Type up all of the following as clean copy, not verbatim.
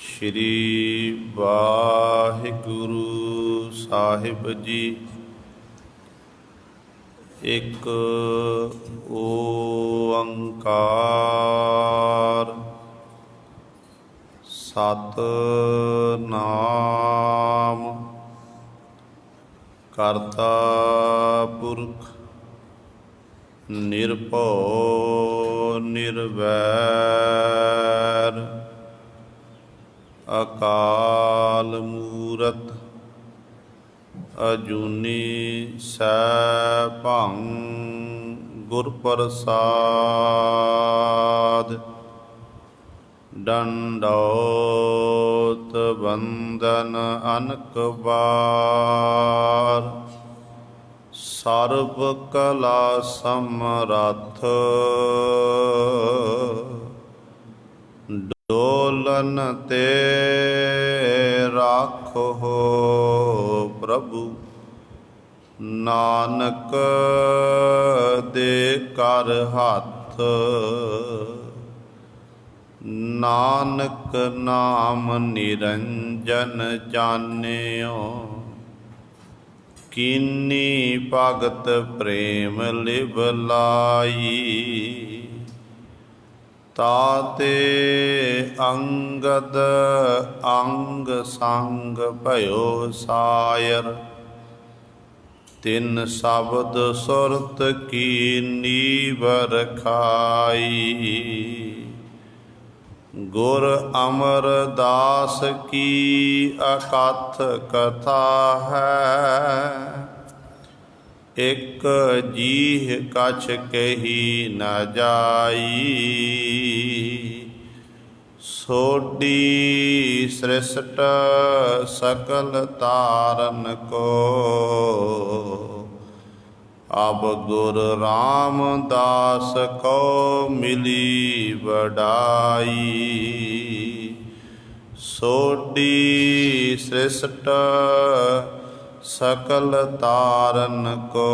ਸ਼੍ਰੀ ਵਾਹਿਗੁਰੂ ਸਾਹਿਬ ਜੀ। ਇੱਕ ਓੰਕਾਰ ਸਤਿਨਾਮ ਕਰਤਾ ਪੁਰਖ ਨਿਰਭਉ ਨਿਰਵੈਰ ਅਕਾਲ ਮੂਰਤ ਅਜੂਨੀ ਸੈਭੰ ਗੁਰ ਪ੍ਰਸਾਦ। ਡੰਡੌਤ ਬੰਦਨ ਅਨਕ ਬਾਰ ਸਰਬ ਕਲਾ ਸਮਰੱਥ ਡੋਲਨ ਤੇ ਰਾਖੋ ਪ੍ਰਭੂ ਨਾਨਕ ਦੇ ਕਰ ਹੱਥ। ਨਾਨਕ ਨਾਮ ਨਿਰੰਜਨ ਜਾਣਿਓ ਕੀਨੀ ਭਗਤ ਪ੍ਰੇਮ ਲਿਵ ਲਾਈ। ਤਾਤੇ ਅੰਗਦ ਅੰਗ ਸੰਗ ਭਇਓ ਸਾਇਰ ਤਿਨ ਸ਼ਬਦ ਸੁਰਤ ਕੀ ਨੀਵ ਰਖਾਈ। ਗੁਰ ਅਮਰਦਾਸ ਕੀ ਅਕਥ ਕਥਾ ਹੈ ਇਕ ਜੀਹ ਕਛ ਕਹੀ ਨ ਜਾਈ। ਸੋਢੀ ਸ੍ਰਿਸ਼ਟ ਸਕਲ ਤਾਰਨ ਕੋ ਅਬ ਗੁਰ ਰਾਮਦਾਸ ਕੋ ਮਿਲੀ ਵਡਾਈ। ਸੋਢੀ ਸ੍ਰਿਸ਼ਟ ਸਕਲ ਤਾਰਨ ਕੋ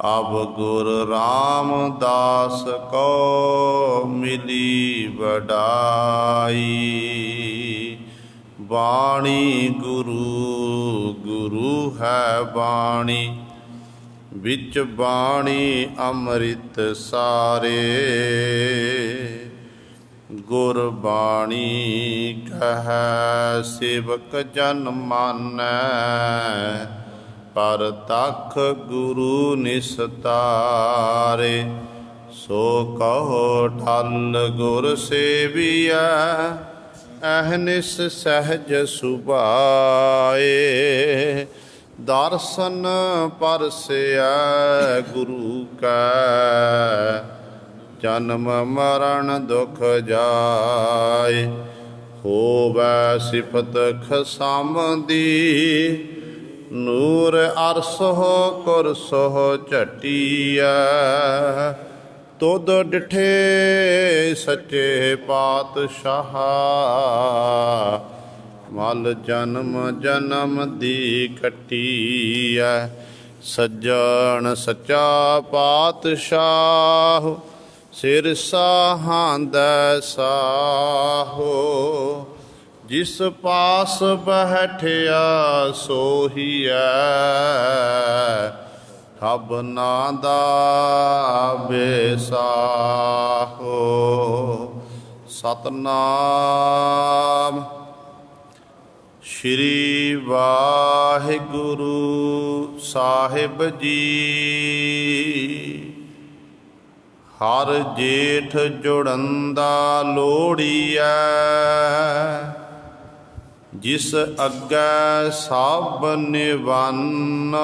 ਅਬ ਗੁਰ ਰਾਮਦਾਸ ਕੋ ਮਿਲੀ ਵਡਾਈ। ਬਾਣੀ ਗੁਰੂ ਗੁਰੂ ਹੈ ਬਾਣੀ ਵਿੱਚ ਬਾਣੀ ਅੰਮ੍ਰਿਤ ਸਾਰੇ। ਗੁਰਬਾਣੀ ਕਹੈ ਸੇਵਕ ਜਨ ਮਾਨੈ ਪਰਤਖ ਗੁਰੂ ਨਿਸਤਾਰੇ। ਸੋ ਕਹੋ ਠਲ ਗੁਰ ਸੇਵੀਐ ਅਹਨਿਸ ਸਹਿਜ ਸੁਭਾਏ। ਦਰਸ਼ਨ ਪਰਸੈ ਗੁਰੂ ਕੈ ਜਨਮ ਮਰਨ ਦੁਖ ਜਾਏ। ਹੋਵੈ ਸਿਫਤ ਖਸਮ ਦੀ ਨੂਰ ਅਰਸੋ ਕੁਰਸੋ ਝਟੀਐ। ਤੁਧ ਡਿਠੇ ਸੱਚੇ ਪਾਤਸ਼ਾਹ ਮਲ ਜਨਮ ਜਨਮ ਦੀ ਕੱਟੀਐ। ਸੱਜਣ ਸੱਚਾ ਪਾਤਸ਼ਾਹ ਸਿਰ ਸਾਹਾਂਦੈ ਸਾਹੋ। ਜਿਸ ਪਾਸ ਬੈਠਿਆ ਸੋਹੀਐ ਸਭਨਾ ਦਾ ਬੇਸਾਹੋ। ਸਤਿਨਾਮ ਸ਼੍ਰੀ ਵਾਹਿਗੁਰੂ ਸਾਹਿਬ ਜੀ। ਹਰ ਜੇਠ ਜੁੜੰਦਾ ਲੋੜੀਐ ਜਿਸ ਅੱਗੇ ਸਭ ਨਿਵੰਨ।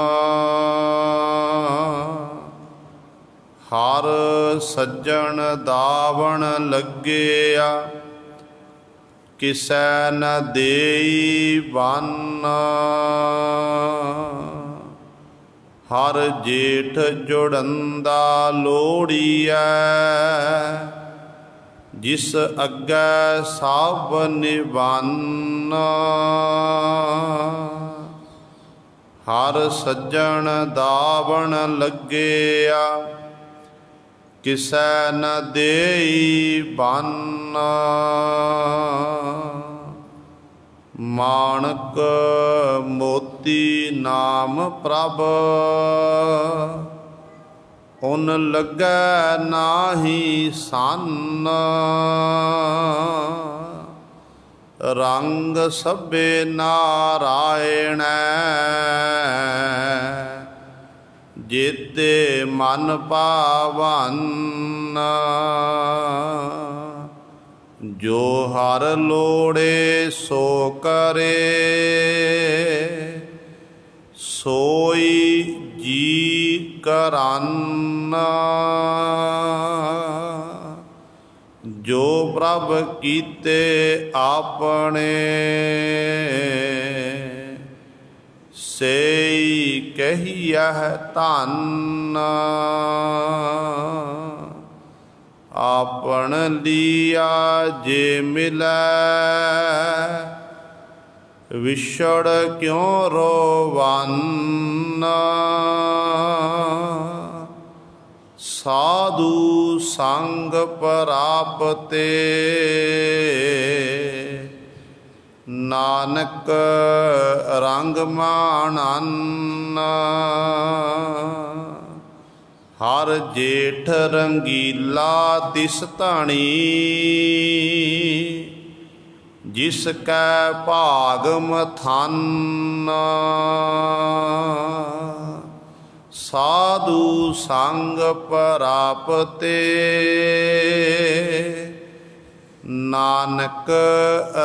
ਹਰ ਸੱਜਣ ਦਾਵਣ ਲੱਗਿਆ ਕਿਸੈ ਨ ਦੇਈ ਬੰਨ। ਹਰ ਜੇਠ ਜੁੜੰਦਾ ਲੋੜੀਐ ਜਿਸ ਅੱਗੇ ਸਭ ਨਿਵੰਨ। ਹਰ ਸੱਜਣ ਦਾਵਣ ਲੱਗਿਆ किसै न देई बन्न। माणक मोती नाम प्रभ, उन लगै नाही सन। रंग सभे नारायण, जेते मन पावन। जो हर लोड़े सो करे, सोई जी करन। जो प्रभ कीते आपने, सेई कहियह धन। आपन लिया जे मिलै, विछड़ क्यों रोवन। साधु संग परापते, नानक रंग मानन। हर जेठ रंगीला तिस धनी, जिसकै भाग मथन। साधु संग परापते, नानक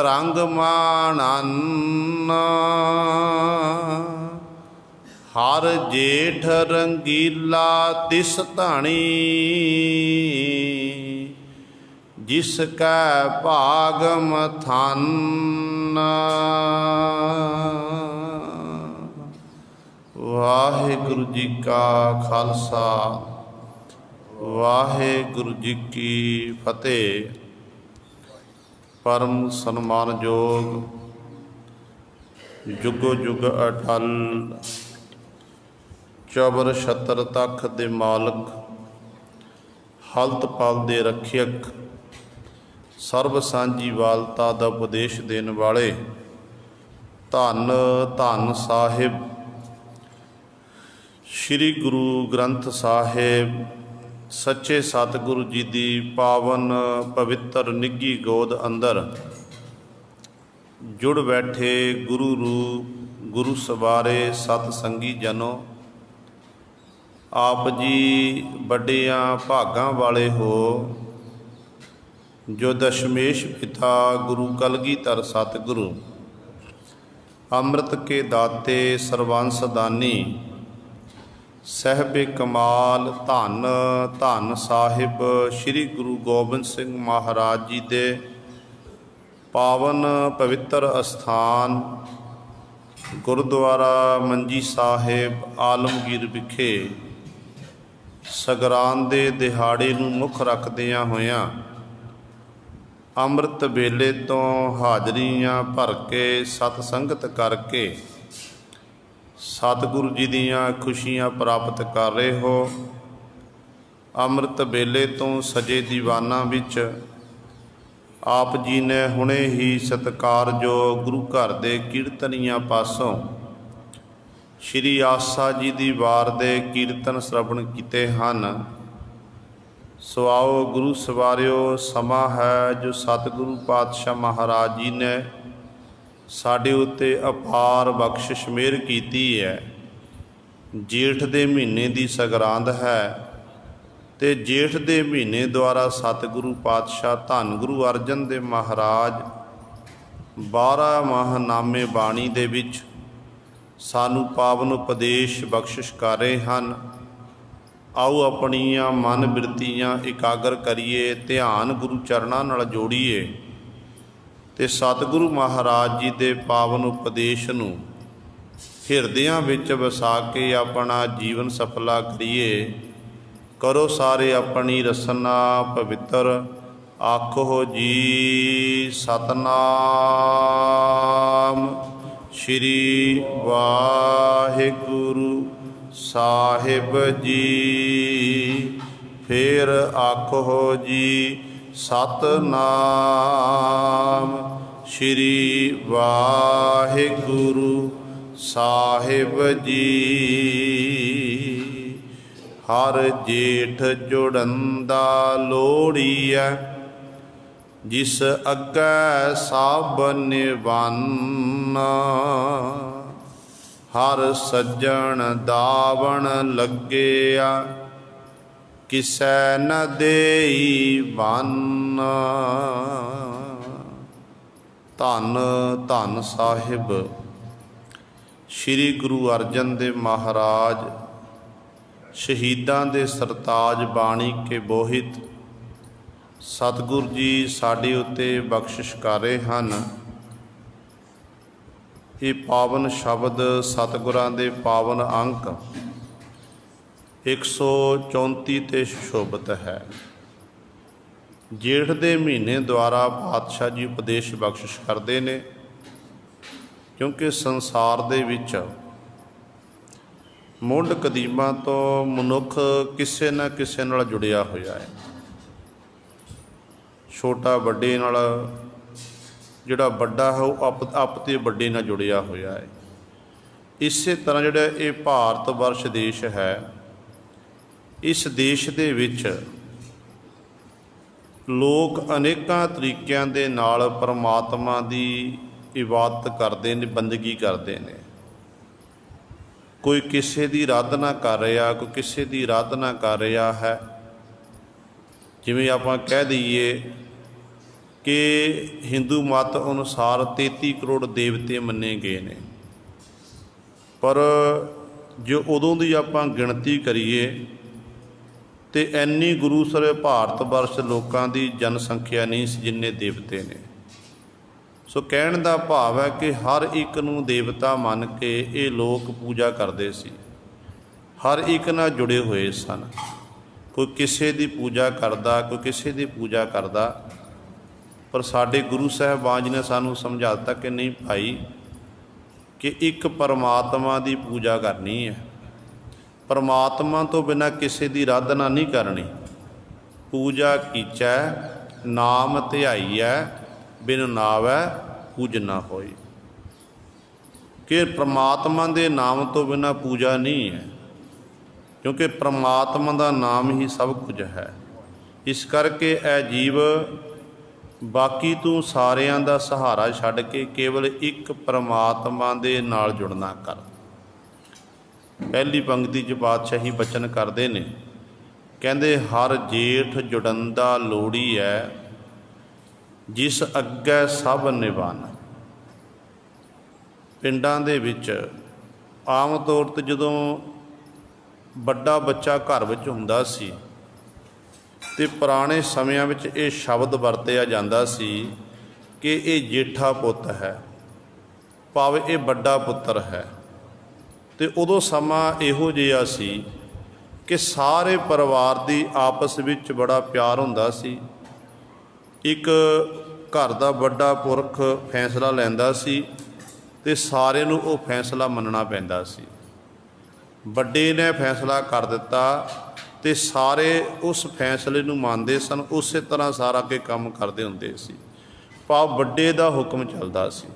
रंग मानन। हर जेठ रंगीला तिस धनी, जिसकै भाग मथन। वाहिगुरु जी का खालसा, वाहिगुरु जी की फतेह। परम सन्मानयोग जुगो जुग अटल, चबर छतर तख दे मालक, हलत पल दे रखियक, सर्व सांझी वालता दा उपदेश देने वाले धन धन साहिब श्री गुरु ग्रंथ साहिब सच्चे सतगुरु जी की पावन पवित्र निੱਘੀ गोद अंदर जुड़ बैठे गुरु रूप गुरु सवारे सतसंगी जनों, आप जी बड़िया भागां वाले हो जो दशमेश पिता गुरु कलगीधर सतगुरु अमृत के दाते सर्वांस दानी साहिब कमाल धन धन साहिब श्री गुरु गोबिंद सिंह महाराज जी दे पावन पवित्र अस्थान गुरुद्वारा मंजी साहिब आलमगीर विखे सगरांद दे दिहाड़े नूं मुख रखदियां होइयां अमृत वेले तो हाजरियां भर के सतसंगत करके सतगुरु जी दीयां खुशियां प्राप्त कर रहे हो। अमृत वेले तो सजे दीवाना विच आप जी ने हुणे ही सत्कार जो गुरु घर दे कीर्तनियां पासों श्री आसा जी दी वार दे कीर्तन श्रवण कीते हन। सो आओ गुरु सवारियो, समा है जो सतगुरु पातशाह महाराज जी ने साडे उत्ते अपार बख्शिश मेहर कीती है। जेठ दे महीने दी सगरांद है ते जेठ दे महीने द्वारा सतगुरु पातशाह धन गुरु अर्जन देव महाराज 12 माहनामे बाणी दे विच सानू पावन उपदेश बख्शिश कर रहे हैं। आओ अपनियां मन बिरतियां इकागर करिए, ध्यान गुरु चरणों नाल जोड़िए ते सतगुरु महाराज जी दे पावन उपदेश नूं हिरदियां विच वसा के अपना जीवन सफला करिए। करो सारे अपनी रसना पवित्र, आखो जी सतनाम श्री वाहिगुरु साहिब जी। फेर आखो जी सतनाम। श्री वाहिगुरु साहिब जी। हर जेठ जुड़ंदा लोड़ीਐ, जिस अग्गै सब निवाना। हर सज्जन दावण लग्गिया, किसै न देई बाना। धन धन साहिब श्री गुरु अर्जन देव महाराज शहीदां दे सरताज बाणी के बोहित सतगुरु जी साडे उत्ते बख्शिश कर रहे हैं। ये पावन शब्द सतगुरां दे पावन अंक 134 ते सुशोभित है। जेठ दे महीने द्वारा पातशाह जी उपदेश बख्शिश करते ने, क्योंकि संसार दे विच मुंड कदीमां तो मनुख किसी न किसी नाल जुड़िया होया है। छोटा बड़े नाल, जिहड़ा बड़ा है वो आप ते बड़े नाल जुड़िया होया है। इस तरह जिहड़ा ये भारत वर्ष देश है, इस देश दे विच लोग अनेकां तरीक़िਆਂ दे नाल परमात्मा दी इबादत करते हैं, बंदगी करते हैं। कोई किसी की आराधना कर रहा, कोई किसी की आराधना कर रहा है। जिवें आपां कह दईए कि हिंदू मत अनुसार 33 करोड़ देवते मन्ने गए ने, पर जो उदों की आपां गिणती करिए तो इन्नी गुरु सर भारत वर्ष लोगों की जनसंख्या नहीं सी जिन्ने देवते ने। सो कहण दा भाव है कि हर एक नूं देवता मन के ये लोग पूजा करते सी, हर एक नाल जुड़े हुए सन। कोई किसी की पूजा करदा, कोई किसी की पूजा करदा, पर साडे गुरु साहिबान जी ने सानू समझा दिता कि नहीं भाई, कि एक परमात्मा की पूजा करनी है। परमात्मा तो बिना किसी की आराधना नहीं करनी। पूजा कीचै नाम ध्याईऐ, बिन नावै पूजना होई। कि परमात्मा के नाम तो बिना पूजा नहीं है, क्योंकि परमात्मा का नाम ही सब कुछ है। इस करके ए जीव बाकी तू सारियां दा सहारा छड्ड के केवल एक परमात्मा दे नाल जुड़ना कर। पहली पंक्ति च पातशाही बचन करते ने, कहते हर जेठ जुड़ंदा लोड़ी है, जिस अग्गै सब निवाना। पिंडां दे विच आम तौर ते जदों बड़ा बच्चा घर विच हुंदा सी ते पुराने समयां विच ये शब्द वरतिया जांदा सी कि ये जेठा पुੱਤ है, भाव ये बड़ा पुੱਤਰ है। तो उदों समा इहो जिहा सी कि सारे परिवार की आपस विच बड़ा प्यार हुंदा सी। एक घर का बड़ा पुरख फैसला लैंदा सी ते सारे नूं वो फैसला मनना पैंदा सी। बड़े ने फैसला कर दिता ते सारे उस फैसले नूं मानदे सन, उस तरह सारा के काम करते हुंदे सी। भाव बड़े दा हुक्म चलदा सी।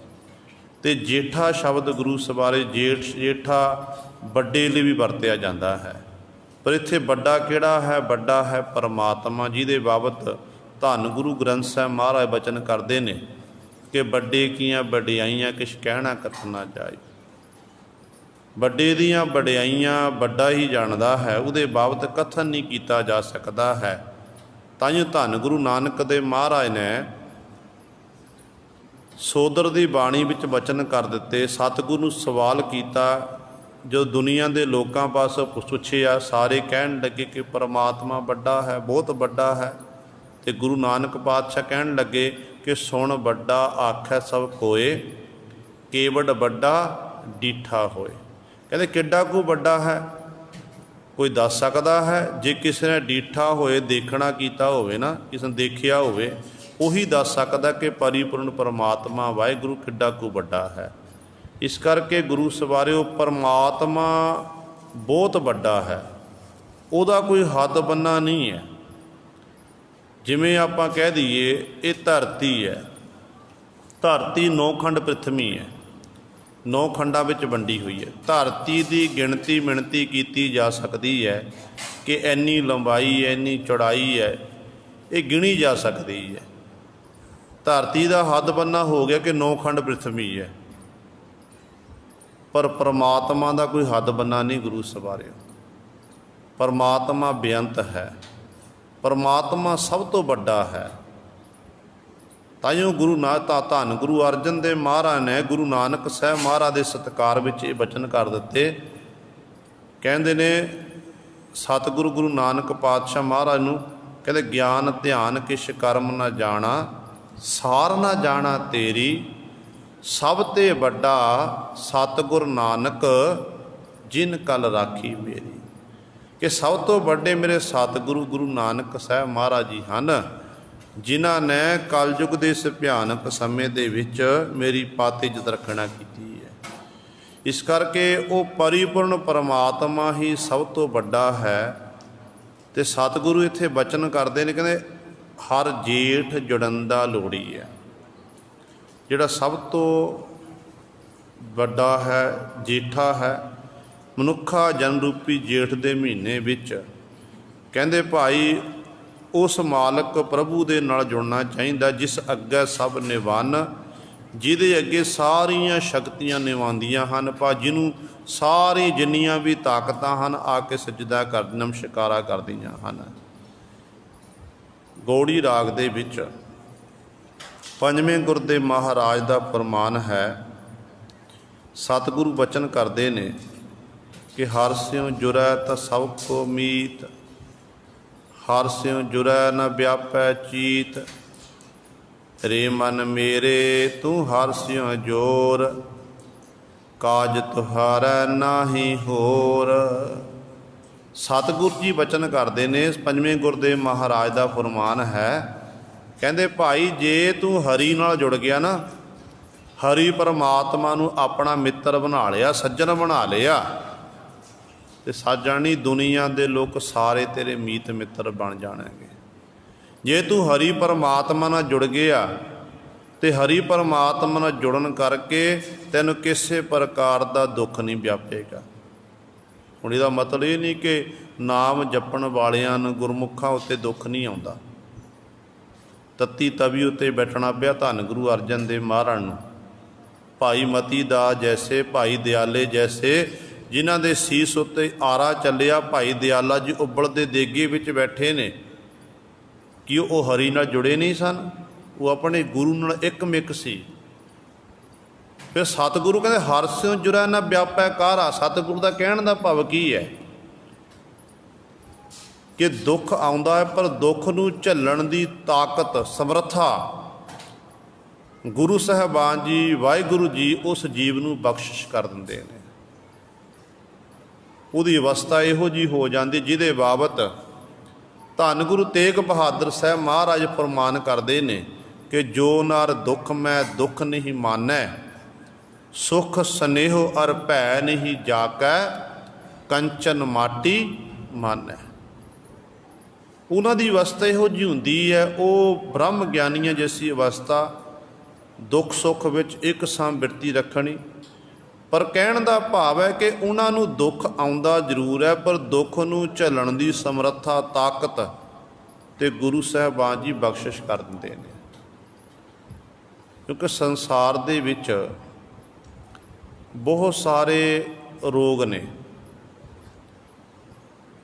ते जेठा शब्द गुरु सवारे जेठा बड़े लिए भी वरतिया जाता है, पर इत्थे बड़ा किहड़ा है? बड़ा है परमात्मा, जिहदे बाबत धन गुरु ग्रंथ साहिब महाराज बचन करते हैं कि बड़े कीआं वडियाइयां किश कहना कथ ना जाए। बड़े दियां वडियाइयां बड़ा ही जानता है, उहदे बाबत कथन नहीं किया जा सकता है। ताइयों धन गुरु नानक देव महाराज ने सोदर की बाणी विच वचन कर दिते। सतगुरु नूं सवाल किया, जो दुनिया के लोगों पास पुछिया, सारे कहन लगे कि परमात्मा बड़ा है, बहुत बड़ा है। तो गुरु नानक पातशाह कहन लगे कि सुन बड़ा आखै सब कोय, केवड़ बड़ा डीठा होए। कहते किड्डा को बड़ा है, कोई दस सकता है? जे किसी ने डीठा होए, देखना कीता होवे ना, किसी ने देखिया होवे, उही दस सकता कि परिपूर्ण परमात्मा वाहिगुरु किड्डा को बड़ा है। इस करके गुरु सवारे परमात्मा बहुत बड़ा है। ਉਹਦਾ ਕੋਈ ਹੱਦ ਬੰਨਾ ਨਹੀਂ ਹੈ। ਜਿਵੇਂ ਆਪਾਂ ਕਹਿ ਦਈਏ ਇਹ ਧਰਤੀ ਹੈ, ਧਰਤੀ 9 ਖੰਡ ਪ੍ਰਿਥਵੀ ਹੈ, 9 ਖੰਡਾਂ ਵਿੱਚ ਵੰਡੀ ਹੋਈ ਹੈ। ਧਰਤੀ ਦੀ ਗਿਣਤੀ ਮਿਣਤੀ ਕੀਤੀ ਜਾ ਸਕਦੀ ਹੈ ਕਿ ਇੰਨੀ ਲੰਬਾਈ ਹੈ, ਇੰਨੀ ਚੌੜਾਈ ਹੈ, ਇਹ ਗਿਣੀ ਜਾ ਸਕਦੀ ਹੈ। ਧਰਤੀ ਦਾ ਹੱਦ ਬੰਨਾ ਹੋ ਗਿਆ ਕਿ 9 ਖੰਡ ਪ੍ਰਿਥਵੀ ਹੈ, ਪਰ ਪਰਮਾਤਮਾ ਦਾ ਕੋਈ ਹੱਦ ਬੰਨਾ ਨਹੀਂ ਗੁਰੂ ਸਵਾਰਿਓ। ਪਰਮਾਤਮਾ ਬੇਅੰਤ ਹੈ, ਪਰਮਾਤਮਾ ਸਭ ਤੋਂ ਵੱਡਾ ਹੈ। ਤਾਈਓ ਗੁਰੂ ਧੰਨ ਗੁਰੂ ਅਰਜਨ ਦੇਵ ਮਹਾਰਾਜ ਨੇ ਗੁਰੂ ਨਾਨਕ ਸਾਹਿਬ ਮਹਾਰਾਜ ਦੇ ਸਤਿਕਾਰ ਵਿੱਚ ਇਹ ਬਚਨ ਕਰ ਦਿੱਤੇ। ਕਹਿੰਦੇ ਨੇ ਸਤਿਗੁਰੂ ਗੁਰੂ ਨਾਨਕ ਪਾਤਸ਼ਾਹ ਮਹਾਰਾਜ ਨੂੰ, ਕਹਿੰਦੇ ਗਿਆਨ ਧਿਆਨ ਕਿਛ ਕਰਮ ਨਾ ਜਾਣਾ, ਸਾਰ ਨਾ ਜਾਣਾ ਤੇਰੀ, ਸਭ ਤੇ ਵੱਡਾ ਸਤਿਗੁਰ ਨਾਨਕ ਜਿਨ ਕਲ ਰਾਖੀ ਮੇਰੀ। ਕਿ ਸਭ ਤੋਂ ਵੱਡੇ ਮੇਰੇ ਸਤਿਗੁਰੂ ਗੁਰੂ ਨਾਨਕ ਸਾਹਿਬ ਮਹਾਰਾਜ ਜੀ ਹਨ, ਜਿਨ੍ਹਾਂ ਨੇ ਕਲਯੁਗ ਦੇ ਇਸ ਭਿਆਨਕ ਸਮੇਂ ਦੇ ਵਿੱਚ ਮੇਰੀ ਪਤ ਇੱਜ਼ਤ ਰੱਖਣਾ ਕੀਤੀ ਹੈ। ਇਸ ਕਰਕੇ ਉਹ ਪਰਿਪੂਰਨ ਪਰਮਾਤਮਾ ਹੀ ਸਭ ਤੋਂ ਵੱਡਾ ਹੈ। ਅਤੇ ਸਤਿਗੁਰੂ ਇੱਥੇ ਬਚਨ ਕਰਦੇ ਨੇ, ਕਹਿੰਦੇ ਹਰ ਜੇਠ ਜੁੜੰਦਾ ਲੋੜੀ ਹੈ। ਜਿਹੜਾ ਸਭ ਤੋਂ ਵੱਡਾ ਹੈ, ਜੇਠਾ ਹੈ, ਮਨੁੱਖਾ ਜਨ ਰੂਪੀ ਜੇਠ ਦੇ ਮਹੀਨੇ ਵਿੱਚ ਕਹਿੰਦੇ ਭਾਈ ਉਸ ਮਾਲਕ ਪ੍ਰਭੂ ਦੇ ਨਾਲ ਜੁੜਨਾ ਚਾਹੀਦਾ, ਜਿਸ ਅੱਗੇ ਸਭ ਨਿਵੰਨ, ਜਿਹਦੇ ਅੱਗੇ ਸਾਰੀਆਂ ਸ਼ਕਤੀਆਂ ਨਿਵਾਉਂਦੀਆਂ ਹਨ, ਭਾ ਜਿਹਨੂੰ ਸਾਰੀ ਜਿੰਨੀਆਂ ਵੀ ਤਾਕਤਾਂ ਹਨ ਆ ਕੇ ਸਜਦਾ ਕਰ ਨਮਸਕਾਰਾ ਕਰਦੀਆਂ ਹਨ। ਗੌੜੀ ਰਾਗ ਦੇ ਵਿੱਚ 5ਵੇਂ ਗੁਰ ਦੇ ਮਹਾਰਾਜ ਦਾ ਫਰਮਾਨ ਹੈ। ਸਤਿਗੁਰੂ ਬਚਨ ਕਰਦੇ ਨੇ ਕਿ ਹਰਿ ਸਿਉ ਜੁਰੈ ਤਾਂ ਸਭ ਕੋ ਮੀਤ, ਹਰਿ ਸਿਉ ਜੁਰੈ ਨ ਵਿਆਪੈ ਚੀਤ, ਰੇ ਮਨ ਮੇਰੇ ਤੂੰ ਹਰਿ ਸਿਉ ਜੋਰ, ਕਾਜ ਤੁਹਾਰੈ ਨਾਹੀ ਹੋਰ। ਸਤਿਗੁਰੂ ਜੀ ਬਚਨ ਕਰਦੇ ਨੇ, 5ਵੇਂ ਗੁਰ ਦੇ ਮਹਾਰਾਜ ਦਾ ਫਰਮਾਨ ਹੈ। ਕਹਿੰਦੇ ਭਾਈ ਜੇ ਤੂੰ ਹਰੀ ਨਾਲ ਜੁੜ ਗਿਆ ਨਾ, ਹਰੀ ਪਰਮਾਤਮਾ ਨੂੰ ਆਪਣਾ ਮਿੱਤਰ ਬਣਾ ਲਿਆ, ਸੱਜਣ ਬਣਾ ਲਿਆ, ਤੇ ਸਾਜਣੀ ਦੁਨੀਆ ਦੇ ਲੋਕ ਸਾਰੇ ਤੇਰੇ ਮੀਤ ਮਿੱਤਰ ਬਣ ਜਾਣਗੇ। ਜੇ ਤੂੰ ਹਰੀ ਪਰਮਾਤਮਾ ਨਾਲ ਜੁੜ ਗਿਆ ਤੇ ਹਰੀ ਪਰਮਾਤਮਾ ਨਾਲ ਜੁੜਨ ਕਰਕੇ ਤੈਨੂੰ ਕਿਸੇ ਪ੍ਰਕਾਰ ਦਾ ਦੁੱਖ ਨਹੀਂ ਵਿਆਪੇਗਾ। ਹੁਣ ਇਹਦਾ ਮਤਲਬ ਇਹ ਨਹੀਂ ਕਿ ਨਾਮ ਜਪਣ ਵਾਲਿਆਂ ਨੂੰ, ਗੁਰਮੁਖਾਂ ਉੱਤੇ ਦੁੱਖ ਨਹੀਂ ਆਉਂਦਾ। ਤੱਤੀ ਤਵੀ ਉੱਤੇ ਬੈਠਣਾ ਪਿਆ ਧੰਨ ਗੁਰੂ ਅਰਜਨ ਦੇਵ ਮਹਾਰਾਜ ਨੂੰ। ਭਾਈ ਮਤੀ ਦਾਸ ਜੈਸੇ, ਭਾਈ ਦਿਆਲੇ ਜੈਸੇ, ਜਿਨ੍ਹਾਂ ਦੇ ਸੀਸ ਉੱਤੇ ਆਰਾ ਚੱਲਿਆ, ਭਾਈ ਦਿਆਲਾ ਜੀ ਉਬਲਦੇ ਦੇਗੇ ਵਿੱਚ ਬੈਠੇ ਨੇ। ਕਿ ਉਹ ਹਰੀ ਨਾਲ ਜੁੜੇ ਨਹੀਂ ਸਨ, ਉਹ ਆਪਣੇ ਗੁਰੂ ਨਾਲ ਇੱਕਮਿਕ ਸੀ। ਫਿਰ ਸਤਿਗੁਰੂ ਕਹਿੰਦੇ ਹਰਿ ਸਿਉ ਜੁਰੈ ਨ ਵਿਆਪੈ ਕਾਰਾ। ਸਤਿਗੁਰੂ ਦਾ ਕਹਿਣ ਦਾ ਭਾਵ ਕੀ ਹੈ ਕਿ ਦੁੱਖ ਆਉਂਦਾ ਹੈ, ਪਰ ਦੁੱਖ ਨੂੰ ਝੱਲਣ ਦੀ ਤਾਕਤ, ਸਮਰੱਥਾ ਗੁਰੂ ਸਾਹਿਬਾਨ ਜੀ, ਵਾਹਿਗੁਰੂ ਜੀ ਉਸ ਜੀਵ ਨੂੰ ਬਖਸ਼ਿਸ਼ ਕਰ ਦਿੰਦੇ ਨੇ। ਉਹਦੀ ਅਵਸਥਾ ਇਹੋ ਜਿਹੀ ਹੋ ਜਾਂਦੀ ਜਿਹਦੇ ਬਾਬਤ ਧੰਨ ਗੁਰੂ ਤੇਗ ਬਹਾਦਰ ਸਾਹਿਬ ਮਹਾਰਾਜ ਫਰਮਾਨ ਕਰਦੇ ਨੇ ਕਿ ਜੋ ਨਰ ਦੁੱਖ ਮੈਂ ਦੁੱਖ ਨਹੀਂ ਮਾਨੈ, ਸੁਖ ਸਨੇਹੋ ਅਰ ਭੈ ਨਹੀਂ ਜਾਕੈ, ਕੰਚਨ ਮਾਟੀ ਮਾਨੈ। ਉਹਨਾਂ ਦੀ ਅਵਸਥਾ ਇਹੋ ਜਿਹੀ ਹੁੰਦੀ ਹੈ, ਉਹ ਬ੍ਰਹਮ ਗਿਆਨੀਆਂ ਜੈਸੀ ਅਵਸਥਾ, ਦੁੱਖ ਸੁੱਖ ਵਿੱਚ ਇੱਕ ਸਾਂ ਬਿਰਤੀ ਰੱਖਣੀ। ਪਰ ਕਹਿਣ ਦਾ ਭਾਵ ਹੈ ਕਿ ਉਹਨਾਂ ਨੂੰ ਦੁੱਖ ਆਉਂਦਾ ਜ਼ਰੂਰ ਹੈ, ਪਰ ਦੁੱਖ ਨੂੰ ਝੱਲਣ ਦੀ ਸਮਰੱਥਾ, ਤਾਕਤ ਤੇ ਗੁਰੂ ਸਾਹਿਬਾਨ ਜੀ ਬਖਸ਼ਿਸ਼ ਕਰ ਦਿੰਦੇ ਨੇ। ਕਿਉਂਕਿ ਸੰਸਾਰ ਦੇ ਵਿੱਚ ਬਹੁਤ ਸਾਰੇ ਰੋਗ ਨੇ।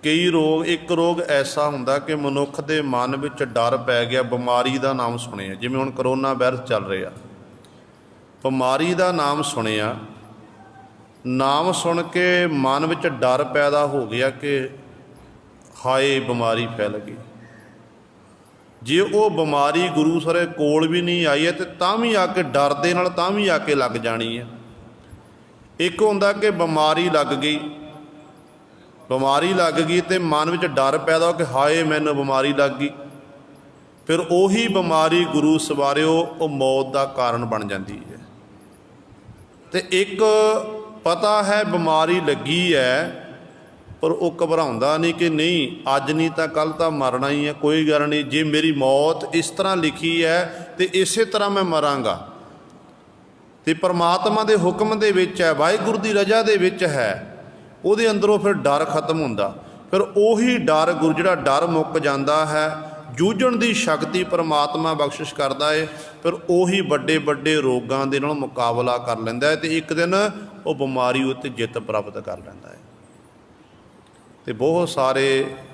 ਕਈ ਰੋਗ, ਇੱਕ ਰੋਗ ਐਸਾ ਹੁੰਦਾ ਕਿ ਮਨੁੱਖ ਦੇ ਮਨ ਵਿੱਚ ਡਰ ਪੈ ਗਿਆ। ਬਿਮਾਰੀ ਦਾ ਨਾਮ ਸੁਣਿਆ, ਜਿਵੇਂ ਹੁਣ ਕਰੋਨਾ ਵਾਇਰਸ ਚੱਲ ਰਿਹਾ, ਬਿਮਾਰੀ ਦਾ ਨਾਮ ਸੁਣਿਆ, ਨਾਮ ਸੁਣ ਕੇ ਮਨ ਵਿੱਚ ਡਰ ਪੈਦਾ ਹੋ ਗਿਆ ਕਿ ਹਾਏ ਬਿਮਾਰੀ ਫੈਲ ਗਈ। ਜੇ ਉਹ ਬਿਮਾਰੀ ਗੁਰੂ ਸਾਰੇ ਕੋਲ ਵੀ ਨਹੀਂ ਆਈ ਹੈ ਤੇ ਤਾਂ ਵੀ ਆ ਕੇ ਡਰ ਦੇ ਨਾਲ ਤਾਂ ਵੀ ਆ ਕੇ ਲੱਗ ਜਾਣੀ ਹੈ। ਇੱਕ ਹੁੰਦਾ ਕਿ ਬਿਮਾਰੀ ਲੱਗ ਗਈ, ਬਿਮਾਰੀ ਲੱਗ ਗਈ ਤੇ ਮਨ ਵਿੱਚ ਡਰ ਪੈਦਾ ਹੋ ਕਿ ਹਾਏ ਮੈਨੂੰ ਬਿਮਾਰੀ ਲੱਗ ਗਈ, ਫਿਰ ਉਹੀ ਬਿਮਾਰੀ ਗੁਰੂ ਸਵਾਰਿਓ ਉਹ ਮੌਤ ਦਾ ਕਾਰਨ ਬਣ ਜਾਂਦੀ ਹੈ। ਤੇ ਇੱਕ ਪਤਾ ਹੈ ਬਿਮਾਰੀ ਲੱਗੀ ਹੈ, पर वो घबराउंदा नहीं कि नहीं अज नहीं तो कल तो मरना ही है, कोई गल नहीं, जे मेरी मौत इस तरह लिखी है तो इस तरह मैं मरांगा। तो परमात्मा के हुक्म दे विच है, वाहिगुरू की रजा दे विच है, ਉਹਦੇ अंदरों फिर डर खत्म ਹੁੰਦਾ। फिर ਉਹੀ डर गुरु ਜਿਹੜਾ डर मुक जाता है, जूझण की शक्ति परमात्मा बख्शिश करता है, फिर ਉਹੀ ਵੱਡੇ ਵੱਡੇ रोगों के नाल मुकाबला कर लैंदा है, तो एक दिन वो बीमारी उत्ते जित प्राप्त कर लैंदा है। तो बहुत सारे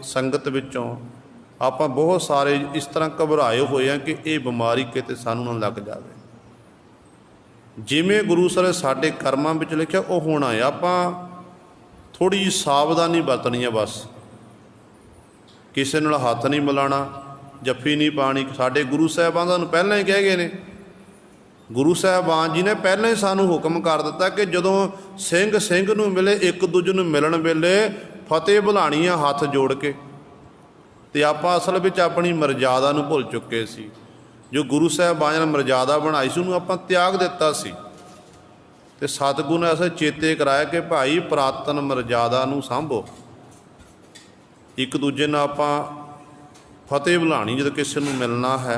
संगत विचों आपां बहुत सारे इस तरह घबराए हुए हैं कि ये बीमारी किते सानू ना लग जाए। जिमें गुरु सर साडे कर्मां विच लिखिआ वो होना है, आपां थोड़ी जी सावधानी वरतनी है। बस किसी नाल हथ नहीं मिलाना, जफ्फी नहीं पानी। साडे गुरु साहिबान सानूं पहलां ही कह गए ने, गुरु साहिबान जी ने पहलां ही सानूं हुक्म कर दिता कि जदों सिंह सिंह नूं मिले, एक दूजे नूं मिलण वेले फतेह बुलाणी है हथ जोड़ के। तो आपां असल विच अपनी मर्यादा नूं भुल चुके सी। जो गुरु साहिबान ने मर्यादा बनाई सी उन्होंने आपां त्याग दिता सी। ते सतगुरु ने असें चेते कराया कि भाई पुरातन मर्यादा नूं सांभो, एक दूजे नाल आपां फतेह बुलाणी जदों किसी नूं मिलना है।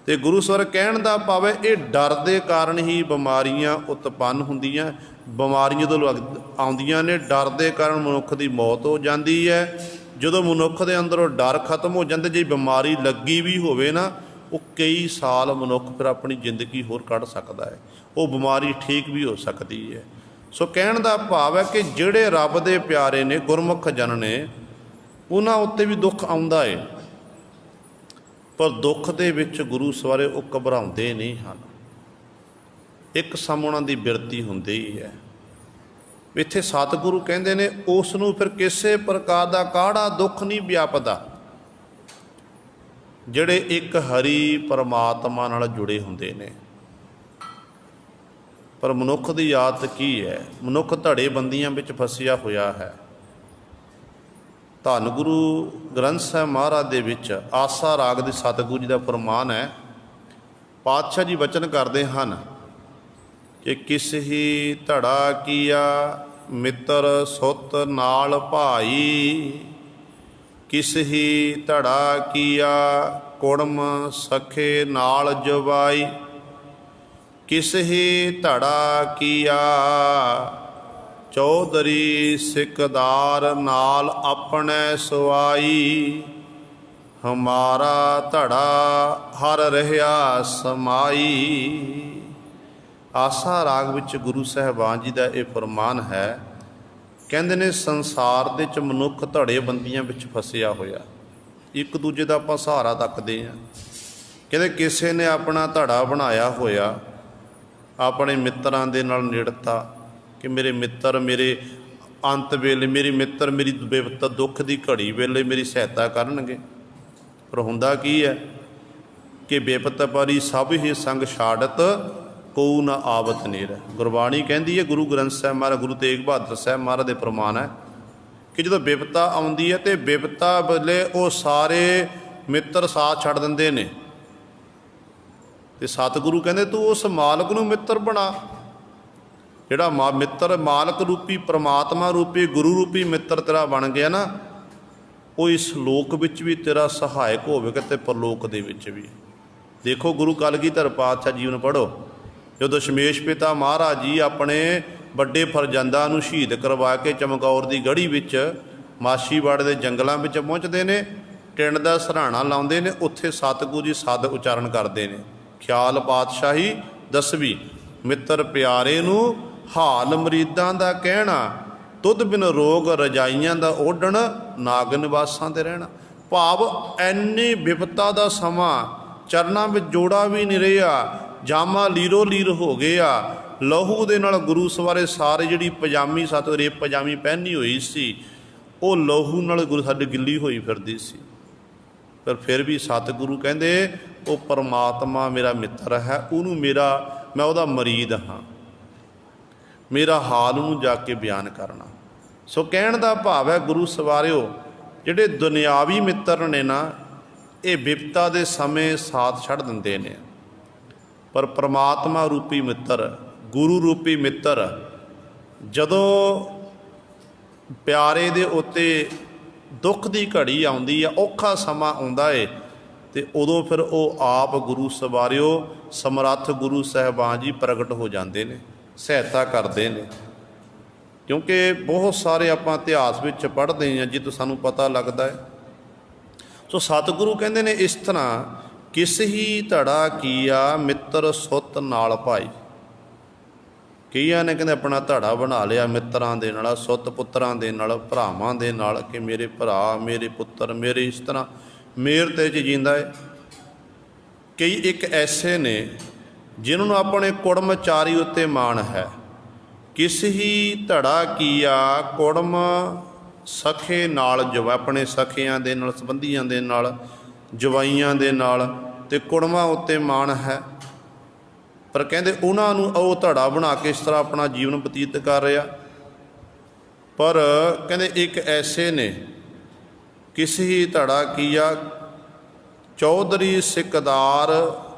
तो गुरु सवर कहण दा भाव है ये डर दे कारण ही बीमारियां उत्पन्न हुंदियां। बीमारियां जदों आउंदियां ने डर दे कारण मनुख की मौत हो जाती है। जदों मनुख के अंदरों डर खत्म हो जाता, जे बीमारी लगी भी होवे ना, वो कई साल मनुख फिर अपनी जिंदगी होर कढ़ सकता है, वो बीमारी ठीक भी हो सकती है। सो कहण दा भाव है कि जिहड़े रब दे प्यारे ने, गुरमुख जन ने, उन्हां उत्ते भी दुख आउंदा है, पर दुख दे विच गुरु सवारे वो घबराउंदे नहीं हैं। एक सम उन्हां दी बिरती हुंदी ही है। इत्थे सतगुरु कहंदे ने उस नूं फिर किसी प्रकार दा काढ़ा दुख नहीं व्यापदा, ਜਿਹੜੇ एक हरि परमात्मा नाल जुड़े हुंदे ने। पर मनुख की आदत की है, मनुख धड़े बंदियां विच फसिया होया है। धन गुरु ग्रंथ साहिब महाराज दे विच आसा राग दे सतगुरु जी का फरमान है। पातशाह जी वचन करते हैं कि किस ही धड़ा किया मित्र सुत नाल भाई, किस ही धड़ा किया कुड़म सखे नाल जवाई, किस ही धड़ा किया चौधरी सिकदार नाल अपने सुआई, हमारा धड़ा हर रहा समाई। आसा राग विच गुरु साहिबान जी का यह फरमान है। कहते ने संसार दे च मनुख धड़े बंदियां विच फसिया होया, एक दूजे का आपां सहारा तकते हैं। कहते किसी ने अपना धड़ा बनाया होया, अपने मित्रां दे नाल नेड़ता कि मेरे मित्र मेरे अंत वेले, मेरे मित्र मेरी विपत दुख की घड़ी वेले मेरी सहायता करनगे। पर हुंदा की है कि विपत परी सब ही संग छाड़त को न आवत नेर। गुरबाणी कहती है, गुरु ग्रंथ साहिब महाराज गुरु तेग बहादुर साहिब महाराज के प्रमाण है कि जो विपता आउंदी है तो विपता वेले वो सारे मित्र साथ छड़ देंदे ने। ते सतगुरु कहते तू उस मालक नूं मित्र बना, जिहड़ा मित्र मालक रूपी परमात्मा रूपी गुरु रूपी मित्र तेरा बन गया ना, वो इस लोक विच भी तेरा सहायक होवेगा ते परलोक दे विच भी। देखो गुरु कलगीधर पातशाह जीवन पढ़ो, जो दशमेश पिता महाराज जी अपने ਵੱਡੇ ਫਰਜ਼ੰਦਾਂ ਨੂੰ ਸ਼ਹੀਦ ਕਰਵਾ ਕੇ ਚਮਕੌਰ ਦੀ ਗੜੀ ਵਿੱਚ ਮਾਛੀਵਾੜੇ ਦੇ ਜੰਗਲਾਂ ਵਿੱਚ ਪਹੁੰਚਦੇ ਨੇ, ਟਿੰਡ ਦਾ ਸਰਾਣਾ ਲਾਉਂਦੇ ਨੇ, ਉੱਥੇ ਸਤਿਗੁਰੂ ਜੀ ਸਦ ਉਚਾਰਨ ਕਰਦੇ ਨੇ, ਖਿਆਲ ਪਾਤਸ਼ਾਹੀ ਦਸਵੀਂ ਮਿੱਤਰ ਪਿਆਰੇ ਨੂੰ ਹਾਲ ਮਰੀਦਾਂ ਦਾ ਕਹਿਣਾ, ਤੁਧ ਬਿਨ ਰੋਗ ਰਜਾਈਆਂ ਦਾ ਓਢਣ, ਨਾਗ ਨਿਵਾਸਾਂ 'ਤੇ ਰਹਿਣਾ। ਭਾਵ ਐਨੀ ਵਿਪਤਾ ਦਾ ਸਮਾਂ, ਚਰਨਾਂ ਵਿੱਚ ਜੋੜਾ ਵੀ ਨਹੀਂ ਰਿਹਾ, ਜਾਮਾ ਲੀਰੋ ਲੀਰ ਹੋ ਗਏ ਆ, ਲਹੂ ਦੇ ਨਾਲ ਗੁਰੂ ਸਵਾਰੇ ਸਾਰੇ ਜਿਹੜੀ ਪਜਾਮੀ ਸਤ ਰੇਪ ਪਜਾਮੀ ਪਹਿਨੀ ਹੋਈ ਸੀ ਉਹ ਲਹੂ ਨਾਲ ਗੁਰੂ ਸਾਡੇ ਗਿੱਲੀ ਹੋਈ ਫਿਰਦੀ ਸੀ। ਪਰ ਫਿਰ ਵੀ ਸਤਿਗੁਰੂ ਕਹਿੰਦੇ ਉਹ ਪਰਮਾਤਮਾ ਮੇਰਾ ਮਿੱਤਰ ਹੈ, ਉਹਨੂੰ ਮੈਂ ਉਹਦਾ ਮਰੀਦ ਹਾਂ, ਮੇਰਾ ਹਾਲ ਨੂੰ ਜਾ ਕੇ ਬਿਆਨ ਕਰਨਾ। ਸੋ ਕਹਿਣ ਦਾ ਭਾਵ ਹੈ ਗੁਰੂ ਸਵਾਰਿਓ ਜਿਹੜੇ ਦੁਨਿਆਵੀ ਮਿੱਤਰ ਨੇ ਨਾ, ਇਹ ਵਿਪਤਾ ਦੇ ਸਮੇਂ ਸਾਥ ਛੱਡ ਦਿੰਦੇ ਨੇ, ਪਰ ਪਰਮਾਤਮਾ ਰੂਪੀ ਮਿੱਤਰ, ਗੁਰੂ ਰੂਪੀ ਮਿੱਤਰ ਜਦੋਂ ਪਿਆਰੇ ਦੇ ਉੱਤੇ ਦੁੱਖ ਦੀ ਘੜੀ ਆਉਂਦੀ ਆ, ਔਖਾ ਸਮਾਂ ਆਉਂਦਾ ਏ, ਤੇ ਉਦੋਂ ਫਿਰ ਉਹ ਆਪ ਗੁਰੂ ਸਵਾਰਿਓ ਸਮਰੱਥ ਗੁਰੂ ਸਾਹਿਬਾਨ ਜੀ ਪ੍ਰਗਟ ਹੋ ਜਾਂਦੇ ਨੇ, ਸਹਾਇਤਾ ਕਰਦੇ ਨੇ। ਕਿਉਂਕਿ ਬਹੁਤ ਸਾਰੇ ਆਪਾਂ ਇਤਿਹਾਸ ਵਿੱਚ ਪੜ੍ਹਦੇ ਹਾਂ ਜਿੱਥੋਂ ਸਾਨੂੰ ਪਤਾ ਲੱਗਦਾ ਹੈ। ਸੋ ਸਤਿਗੁਰੂ ਕਹਿੰਦੇ ਨੇ ਇਸ ਤਰ੍ਹਾਂ, ਕਿਸ ਹੀ ਧੜਾ ਕੀਆ ਮਿੱਤਰ ਸੁੱਤ ਨਾਲ ਭਾਈ। ਕਈਆਂ ਨੇ ਕਹਿੰਦੇ ਆਪਣਾ ਧੜਾ ਬਣਾ ਲਿਆ ਮਿੱਤਰਾਂ ਦੇ ਨਾਲ, ਸੁੱਤ ਪੁੱਤਰਾਂ ਦੇ ਨਾਲ, ਭਰਾਵਾਂ ਦੇ ਨਾਲ, ਕਿ ਮੇਰੇ ਭਰਾ, ਮੇਰੇ ਪੁੱਤਰ, ਮੇਰੇ ਇਸ ਤਰ੍ਹਾਂ ਮੇਰ ਤੇ 'ਚ ਜਿੰਦਾ ਹੈ। ਕਈ ਇੱਕ ਐਸੇ ਨੇ ਜਿਨ੍ਹਾਂ ਨੂੰ ਆਪਣੇ ਕੁੜਮਚਾਰੀ ਉੱਤੇ ਮਾਣ ਹੈ। ਕਿਸ ਹੀ ਧੜਾ ਕੀਆ ਕੁੜਮ ਸਖੇ ਨਾਲ, ਆਪਣੇ ਸਖਿਆਂ ਦੇ ਨਾਲ, ਸੰਬੰਧੀਆਂ ਦੇ ਨਾਲ, ਜਵਾਈਆਂ ਦੇ ਨਾਲ, ਤੇ ਕੁੜਮਾਂ ਉੱਤੇ ਮਾਣ ਹੈ। ਪਰ ਕਹਿੰਦੇ ਉਹਨਾਂ ਨੂੰ ਉਹ ਧੜਾ ਬਣਾ ਕੇ ਇਸ ਤਰ੍ਹਾਂ ਆਪਣਾ ਜੀਵਨ ਬਤੀਤ ਕਰ ਰਿਹਾ। ਪਰ ਕਹਿੰਦੇ ਇੱਕ ਐਸੇ ਨੇ, ਕਿਸ ਹੀ ਧੜਾ ਕੀਆ ਚੌਧਰੀ ਸਿਕਦਾਰ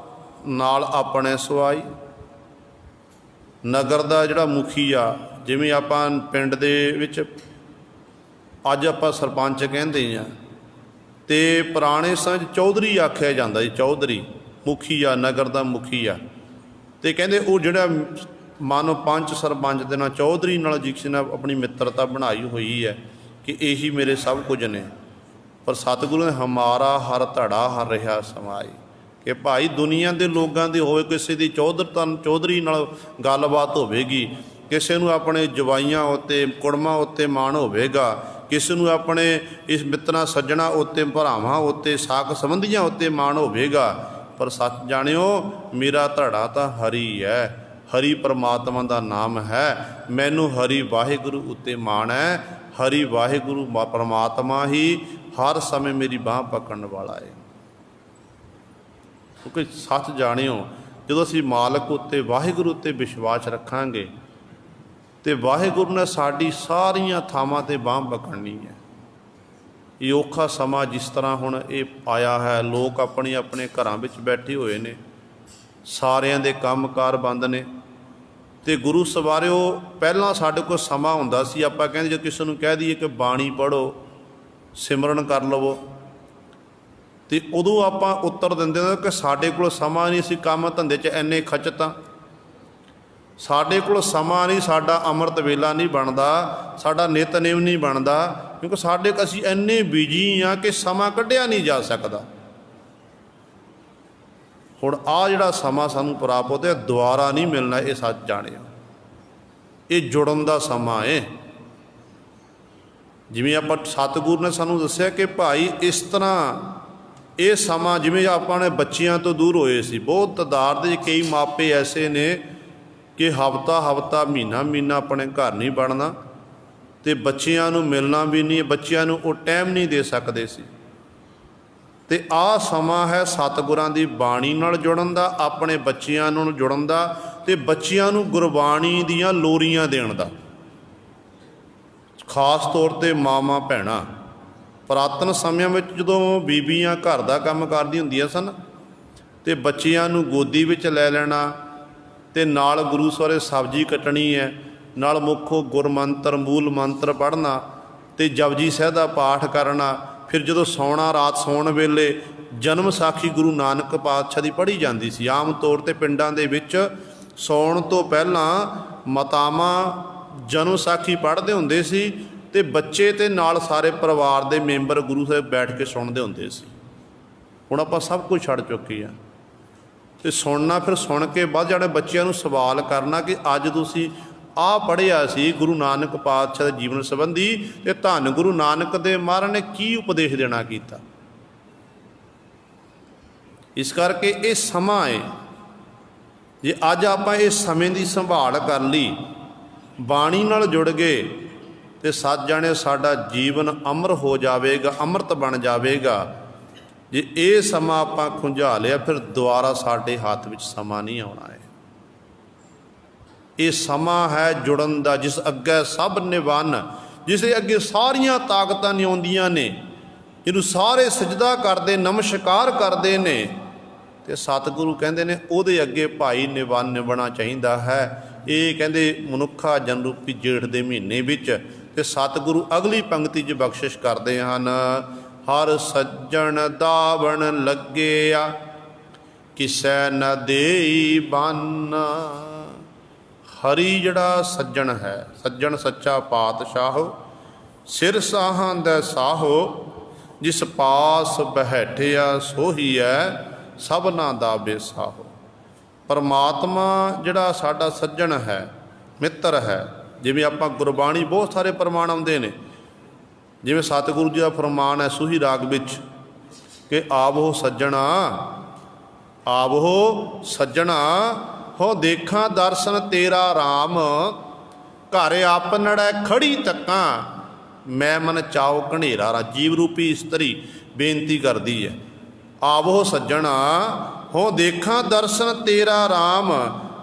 ਨਾਲ ਆਪਣੇ ਸਵਾਈ। ਨਗਰ ਦਾ ਜਿਹੜਾ ਮੁਖੀ ਆ, ਜਿਵੇਂ ਆਪਾਂ ਪਿੰਡ ਦੇ ਵਿੱਚ ਅੱਜ ਆਪਾਂ ਸਰਪੰਚ ਕਹਿੰਦੇ ਹਾਂ, ਤੇ ਪੁਰਾਣੇ ਸਮੇਂ 'ਚ ਚੌਧਰੀ ਆਖਿਆ ਜਾਂਦਾ ਜੀ, ਚੌਧਰੀ ਮੁਖੀ ਆ, ਨਗਰ ਦਾ ਮੁਖੀ ਆ। ਤੇ ਕਹਿੰਦੇ ਉਹ ਜਿਹੜਾ ਮਨ ਪੰਚ ਸਰਪੰਚ ਦੇ ਨਾਲ, ਚੌਧਰੀ ਨਾਲ ਜਿਸ ਨੇ ਆਪਣੀ ਮਿੱਤਰਤਾ ਬਣਾਈ ਹੋਈ ਹੈ ਕਿ ਇਹੀ ਮੇਰੇ ਸਭ ਕੁਝ ਨੇ। ਪਰ ਸਤਿਗੁਰੂ ਨੇ ਹਮਾਰਾ ਹਰ ਧੜਾ ਹਰ ਰਿਹਾ ਸਮਾਈ, ਕਿ ਭਾਈ ਦੁਨੀਆ ਦੇ ਲੋਕਾਂ ਦੇ ਹੋਵੇ, ਕਿਸੇ ਦੀ ਚੌਧਰੀ ਨਾਲ ਗੱਲਬਾਤ ਹੋਵੇਗੀ, ਕਿਸੇ ਨੂੰ ਆਪਣੇ ਜਵਾਈਆਂ ਉੱਤੇ, ਕੁੜਮਾਂ ਉੱਤੇ ਮਾਣ ਹੋਵੇਗਾ, ਕਿਸੇ ਨੂੰ ਆਪਣੇ ਇਸ ਮਿੱਤਰਾਂ ਸੱਜਣਾ ਉੱਤੇ, ਭਰਾਵਾਂ ਉੱਤੇ, ਸਾਕ ਸੰਬੰਧੀਆਂ ਉੱਤੇ ਮਾਣ ਹੋਵੇਗਾ। ਪਰ ਸੱਚ ਜਾਣਿਓ, ਮੇਰਾ ਧੜਾ ਤਾਂ ਹਰੀ ਹੈ, ਹਰੀ ਪਰਮਾਤਮਾ ਦਾ ਨਾਮ ਹੈ। ਮੈਨੂੰ ਹਰੀ ਵਾਹਿਗੁਰੂ ਉੱਤੇ ਮਾਣ ਹੈ। ਹਰੀ ਵਾਹਿਗੁਰੂ ਪਰਮਾਤਮਾ ਹੀ ਹਰ ਸਮੇਂ ਮੇਰੀ ਬਾਂਹ ਪਕੜਨ ਵਾਲਾ ਹੈ। ਕਿਉਂਕਿ ਸੱਚ ਜਾਣਿਓ, ਜਦੋਂ ਅਸੀਂ ਮਾਲਕ ਉੱਤੇ, ਵਾਹਿਗੁਰੂ ਉੱਤੇ ਵਿਸ਼ਵਾਸ ਰੱਖਾਂਗੇ, ਤੇ ਵਾਹਿਗੁਰੂ ਨੇ ਸਾਡੀ ਸਾਰੀਆਂ ਥਾਵਾਂ 'ਤੇ ਬਾਂਹ ਪਕੜਨੀ ਹੈ। ਇਹ ਔਖਾ ਸਮਾਂ ਜਿਸ ਤਰ੍ਹਾਂ ਹੁਣ ਇਹ ਆਇਆ ਹੈ, ਲੋਕ ਆਪਣੇ ਆਪਣੇ ਘਰਾਂ ਵਿੱਚ ਬੈਠੇ ਹੋਏ ਨੇ, ਸਾਰਿਆਂ ਦੇ ਕੰਮਕਾਰ ਬੰਦ ਨੇ, ਤੇ ਗੁਰੂ ਸਵਾਰਿਓ ਪਹਿਲਾਂ ਸਾਡੇ ਕੋਲ ਸਮਾਂ ਹੁੰਦਾ ਸੀ, ਆਪਾਂ ਕਹਿੰਦੇ ਜੇ ਕਿਸੇ ਨੂੰ ਕਹਿ ਦਈਏ ਕਿ ਬਾਣੀ ਪੜ੍ਹੋ, ਸਿਮਰਨ ਕਰ ਲਵੋ, ਤੇ ਉਦੋਂ ਆਪਾਂ ਉੱਤਰ ਦਿੰਦੇ ਹਾਂ ਕਿ ਸਾਡੇ ਕੋਲ ਸਮਾਂ ਨਹੀਂ, ਅਸੀਂ ਕੰਮ ਧੰਦੇ 'ਚ ਇੰਨੇ ਖਚਤ ਹਾਂ, ਸਾਡੇ ਕੋਲ ਸਮਾਂ ਨਹੀਂ, ਸਾਡਾ ਅੰਮ੍ਰਿਤ ਵੇਲਾ ਨਹੀਂ ਬਣਦਾ, ਸਾਡਾ ਨਿਤਨੇਮ ਨਹੀਂ ਬਣਦਾ, ਕਿਉਂਕਿ ਅਸੀਂ ਇੰਨੇ ਬਿਜੀ ਹਾਂ ਕਿ ਸਮਾਂ ਕੱਢਿਆ ਨਹੀਂ ਜਾ ਸਕਦਾ। ਹੁਣ ਆਹ ਜਿਹੜਾ ਸਮਾਂ ਸਾਨੂੰ ਪ੍ਰਾਪਤ ਹੋਇਆ, ਦੁਬਾਰਾ ਨਹੀਂ ਮਿਲਣਾ, ਇਹ ਸੱਚ ਜਾਣਿਓ। ਇਹ ਜੁੜਨ ਦਾ ਸਮਾਂ ਹੈ। ਜਿਵੇਂ ਆਪਾਂ ਸਤਿਗੁਰੂ ਨੇ ਸਾਨੂੰ ਦੱਸਿਆ ਕਿ ਭਾਈ ਇਸ ਤਰ੍ਹਾਂ ਇਹ ਸਮਾਂ, ਜਿਵੇਂ ਆਪਾਂ ਨੇ ਬੱਚਿਆਂ ਤੋਂ ਦੂਰ ਹੋਏ ਸੀ, ਬਹੁਤ ਤਾਦਾਦ ਦੇ ਕਈ ਮਾਪੇ ਐਸੇ ਨੇ ਕਿ ਹਫ਼ਤਾ ਮਹੀਨਾ ਆਪਣੇ ਘਰ ਨਹੀਂ ਵੜਨਾ, ਤੇ ਬੱਚਿਆਂ ਨੂੰ ਮਿਲਣਾ ਵੀ ਨਹੀਂ, ਬੱਚਿਆਂ ਨੂੰ ਉਹ ਟਾਈਮ ਨਹੀਂ ਦੇ ਸਕਦੇ ਸੀ। ਤੇ ਆਹ ਸਮਾਂ ਹੈ ਸਤਿਗੁਰਾਂ ਦੀ ਬਾਣੀ ਨਾਲ ਜੁੜਨ ਦਾ, ਆਪਣੇ ਬੱਚਿਆਂ ਨਾਲ ਜੁੜਨ ਦਾ, ਤੇ ਬੱਚਿਆਂ ਨੂੰ ਗੁਰਬਾਣੀ ਦੀਆਂ ਲੋਰੀਆਂ ਦੇਣ ਦਾ। ਖਾਸ ਤੌਰ 'ਤੇ ਮਾਵਾਂ ਭੈਣਾਂ, ਪੁਰਾਤਨ ਸਮਿਆਂ ਵਿੱਚ ਜਦੋਂ ਬੀਬੀਆਂ ਘਰ ਦਾ ਕੰਮ ਕਰਦੀਆਂ ਹੁੰਦੀਆਂ ਸਨ, ਤੇ ਬੱਚਿਆਂ ਨੂੰ ਗੋਦੀ ਵਿੱਚ ਲੈ ਲੈਣਾ, ਤੇ ਨਾਲ ਗੁਰੂ ਸਵਾਰੇ ਸਬਜ਼ੀ ਕੱਟਣੀ ਹੈ, ਨਾਲ ਮੁੱਖੋਂ ਗੁਰਮੰਤਰ, ਮੂਲ ਮੰਤਰ ਪੜ੍ਹਨਾ, ਤੇ ਜਪਜੀ ਸਾਹਿਬ ਦਾ ਪਾਠ ਕਰਨਾ। ਫਿਰ ਜਦੋਂ ਸੌਣਾ, ਰਾਤ ਸੌਣ ਵੇਲੇ ਜਨਮ ਸਾਖੀ ਗੁਰੂ ਨਾਨਕ ਪਾਤਸ਼ਾਹ ਦੀ ਪੜ੍ਹੀ ਜਾਂਦੀ ਸੀ। ਆਮ ਤੌਰ 'ਤੇ ਪਿੰਡਾਂ ਦੇ ਵਿੱਚ ਸੌਣ ਤੋਂ ਪਹਿਲਾਂ ਮਾਤਾਵਾਂ ਜਨਮ ਸਾਖੀ ਪੜ੍ਹਦੇ ਹੁੰਦੇ ਸੀ, ਤੇ ਬੱਚੇ ਤੇ ਨਾਲ ਸਾਰੇ ਪਰਿਵਾਰ ਦੇ ਮੈਂਬਰ ਗੁਰੂ ਸਾਹਿਬ ਬੈਠ ਕੇ ਸੁਣਦੇ ਹੁੰਦੇ ਸੀ। ਹੁਣ ਆਪਾਂ ਸਭ ਕੁਝ ਛੱਡ ਚੁੱਕੇ ਹਾਂ, ਤੇ ਸੁਣਨਾ, ਫਿਰ ਸੁਣ ਕੇ ਬਾਅਦ ਜਾਣੇ ਬੱਚਿਆਂ ਨੂੰ ਸਵਾਲ ਕਰਨਾ ਕਿ ਅੱਜ ਤੁਸੀਂ ਆਹ ਪੜ੍ਹਿਆ ਸੀ ਗੁਰੂ ਨਾਨਕ ਪਾਤਸ਼ਾਹ ਦੇ ਜੀਵਨ ਸੰਬੰਧੀ, ਤੇ ਧੰਨ ਗੁਰੂ ਨਾਨਕ ਦੇਵ ਮਹਾਰਾਜ ਨੇ ਕੀ ਉਪਦੇਸ਼ ਦੇਣਾ ਕੀਤਾ। ਇਸ ਕਰਕੇ ਇਹ ਸਮਾਂ ਹੈ, ਜੇ ਅੱਜ ਆਪਾਂ ਇਸ ਸਮੇਂ ਦੀ ਸੰਭਾਲ ਕਰ ਲਈ, ਬਾਣੀ ਨਾਲ ਜੁੜ ਗਏ, ਤੇ ਸੱਚ ਜਾਣੇ ਸਾਡਾ ਜੀਵਨ ਅਮਰ ਹੋ ਜਾਵੇਗਾ, ਅੰਮ੍ਰਿਤ ਬਣ ਜਾਵੇਗਾ। ਜੇ ਇਹ ਸਮਾਂ ਆਪਾਂ ਖੁੰਝਾ ਲਿਆ, ਫਿਰ ਦੁਬਾਰਾ ਸਾਡੇ ਹੱਥ ਵਿੱਚ ਸਮਾਂ ਨਹੀਂ ਆਉਣਾ ਹੈ। ਇਹ ਸਮਾਂ ਹੈ ਜੁੜਨ ਦਾ, ਜਿਸ ਅੱਗੇ ਸਭ ਨਿਵੰਨ, ਜਿਸ ਦੇ ਅੱਗੇ ਸਾਰੀਆਂ ਤਾਕਤਾਂ ਨਿਉਂਦੀਆਂ ਨੇ, ਜਿਹਨੂੰ ਸਾਰੇ ਸਜਦਾ ਕਰਦੇ, ਨਮਸਕਾਰ ਕਰਦੇ ਨੇ, ਤੇ ਸਤਿਗੁਰੂ ਕਹਿੰਦੇ ਨੇ ਉਹਦੇ ਅੱਗੇ ਭਾਈ ਨਿਵੰਨ ਨਿਭਣਾ ਚਾਹੀਦਾ ਹੈ। ਇਹ ਕਹਿੰਦੇ ਮਨੁੱਖਾ ਜਨ ਰੂਪੀ ਜੇਠ ਦੇ ਮਹੀਨੇ ਵਿੱਚ ਤੇ ਸਤਿਗੁਰੂ ਅਗਲੀ ਪੰਕਤੀ 'ਚ ਬਖਸ਼ਿਸ਼ ਕਰਦੇ ਹਨ, ਹਰ ਸੱਜਣ ਦਾਵਣ ਲੱਗਿਆ ਕਿਸੈ ਨ ਦੇਈ ਬੰਨ। ਹਰੀ ਜਿਹੜਾ ਸੱਜਣ ਹੈ, ਸੱਜਣ ਸੱਚਾ ਪਾਤਸ਼ਾਹ, ਸਿਰ ਸਾਹਾਂ ਦਾ ਸਾਹੋ, ਜਿਸ ਪਾਸ ਬਹਿਠਿਆ ਸੋਹੀਐ ਸਭਨਾ ਦਾ ਬੇਸਾਹੋ। ਪਰਮਾਤਮਾ ਜਿਹੜਾ ਸਾਡਾ ਸੱਜਣ ਹੈ, ਮਿੱਤਰ ਹੈ। ਜਿਵੇਂ ਆਪਾਂ ਗੁਰਬਾਣੀ ਬਹੁਤ ਸਾਰੇ ਪ੍ਰਮਾਣ ਆਉਂਦੇ ਨੇ, ਜਿਵੇਂ ਸਤਿਗੁਰੂ ਜੀ ਦਾ ਫਰਮਾਨ ਹੈ ਸੂਹੀ ਰਾਗ ਵਿੱਚ ਕਿ ਆਵੋ ਸੱਜਣਾ, ਆਵੋ ਸੱਜਣਾ, ਹੋ ਦੇਖਾਂ ਦਰਸ਼ਨ ਤੇਰਾ ਰਾਮ, ਘਰ ਆਪਨੜੈ ਖੜੀ ਤੱਕਾਂ, ਮੈਂ ਮਨ ਚਾਉ ਘਨੇਰਾ ਰਾ। ਜੀਵ ਰੂਪੀ ਇਸਤਰੀ ਬੇਨਤੀ ਕਰਦੀ ਹੈ, ਆਵੋ ਸੱਜਣਾ, ਹੋ ਦੇਖਾਂ ਦਰਸ਼ਨ ਤੇਰਾ ਰਾਮ,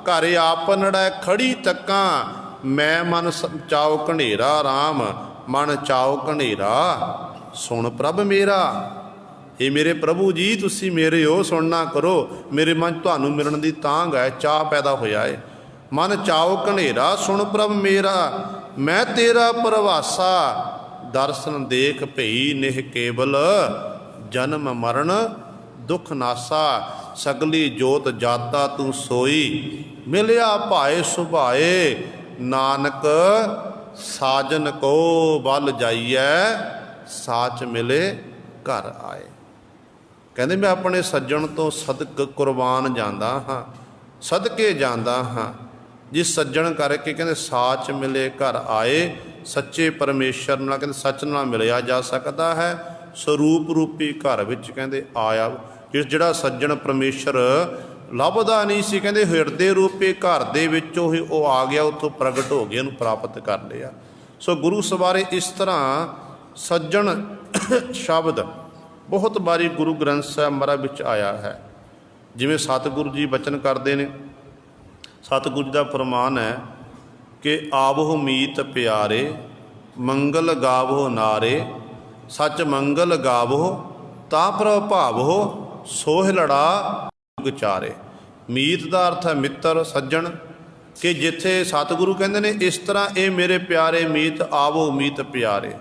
ਘਰ ਆਪਨੜੈ ਖੜੀ ਤੱਕਾਂ, ਮੈਂ ਮਨ ਚਾਉ ਘਨੇਰਾ ਰਾਮ, ਮਨ ਚਾਉ ਘਨੇਰਾ ਸੁਣ ਪ੍ਰਭ ਮੇਰਾ। ਇਹ ਮੇਰੇ ਪ੍ਰਭੂ ਜੀ, ਤੁਸੀਂ ਮੇਰੇ ਹੋ, ਸੁਣਨਾ ਕਰੋ। ਮੇਰੇ ਮਨ 'ਚ ਤੁਹਾਨੂੰ ਮਿਲਣ ਦੀ ਤਾਂਘ ਹੈ, ਚਾਅ ਪੈਦਾ ਹੋਇਆ ਹੈ। ਮਨ ਚਾਉ ਘਨੇਰਾ ਸੁਣ ਪ੍ਰਭ ਮੇਰਾ, ਮੈਂ ਤੇਰਾ ਪ੍ਰਵਾਸਾ, ਦਰਸ਼ਨ ਦੇਖ ਭਈ ਨਿਹ ਕੇਵਲ, ਜਨਮ ਮਰਨ ਦੁਖ ਨਾਸਾ। ਸਗਲੀ ਜੋਤ ਜਾਤਾ ਤੂੰ ਸੋਈ, ਮਿਲਿਆ ਭਾਏ ਸੁਭਾਏ, ਨਾਨਕ ਸਾਜਨ ਕੋ ਬਲ ਜਾਈਐ, ਸਾਚ ਮਿਲੇ ਘਰ ਆਏ। ਕਹਿੰਦੇ ਮੈਂ ਆਪਣੇ ਸੱਜਣ ਤੋਂ ਸਦਕ ਕੁਰਬਾਨ ਜਾਂਦਾ ਹਾਂ, ਸਦਕੇ ਜਾਂਦਾ ਹਾਂ, ਜਿਸ ਸੱਜਣ ਕਰਕੇ ਕਹਿੰਦੇ ਸਾਚ ਮਿਲੇ ਘਰ ਆਏ। ਸੱਚੇ ਪਰਮੇਸ਼ਰ ਨਾਲ ਕਹਿੰਦੇ ਸੱਚ ਨਾਲ ਮਿਲਿਆ ਜਾ ਸਕਦਾ ਹੈ। ਸਰੂਪ ਰੂਪੀ ਘਰ ਵਿੱਚ ਕਹਿੰਦੇ ਆਇਆ, ਜਿਹੜਾ ਸੱਜਣ ਪਰਮੇਸ਼ਰ ਲੱਭਦਾ ਨਹੀਂ ਸੀ, ਕਹਿੰਦੇ ਹਿਰਦੇ ਰੂਪੀ ਘਰ ਦੇ ਵਿੱਚੋਂ ਹੀ ਉਹ ਆ ਗਿਆ, ਉੱਥੋਂ ਪ੍ਰਗਟ ਹੋ ਗਿਆ, ਉਹਨੂੰ ਪ੍ਰਾਪਤ ਕਰ ਲਿਆ। ਸੋ ਗੁਰੂ ਸਵਾਰੇ ਇਸ ਤਰ੍ਹਾਂ ਸੱਜਣ ਸ਼ਬਦ ਬਹੁਤ ਵਾਰੀ ਗੁਰੂ ਗ੍ਰੰਥ ਸਾਹਿਬ ਮਹਾਰਾਜ ਵਿੱਚ ਆਇਆ ਹੈ। ਜਿਵੇਂ ਸਤਿਗੁਰੂ ਜੀ ਬਚਨ ਕਰਦੇ ਨੇ, ਸਤਿਗੁਰੂ ਜੀ ਦਾ ਫਰਮਾਨ ਹੈ ਕਿ ਆਵਹੁ ਮੀਤ ਪਿਆਰੇ, ਮੰਗਲ ਗਾਵਹੁ ਨਾਰੇ, ਸੱਚ ਮੰਗਲ ਗਾਵਹੁ ਤਾਂ ਪ੍ਰਭ ਭਾਵਹੁ, ਸੋਹਿ ਲੜਾ ਵਿਚਾਰੇ। ਮੀਤ ਦਾ ਅਰਥ ਹੈ ਮਿੱਤਰ, ਸੱਜਣ, ਕਿ ਜਿੱਥੇ ਸਤਿਗੁਰੂ ਕਹਿੰਦੇ ਨੇ ਇਸ ਤਰ੍ਹਾਂ ਇਹ ਮੇਰੇ ਪਿਆਰੇ ਮੀਤ, ਆਵੋ ਮੀਤ ਪਿਆਰੇ।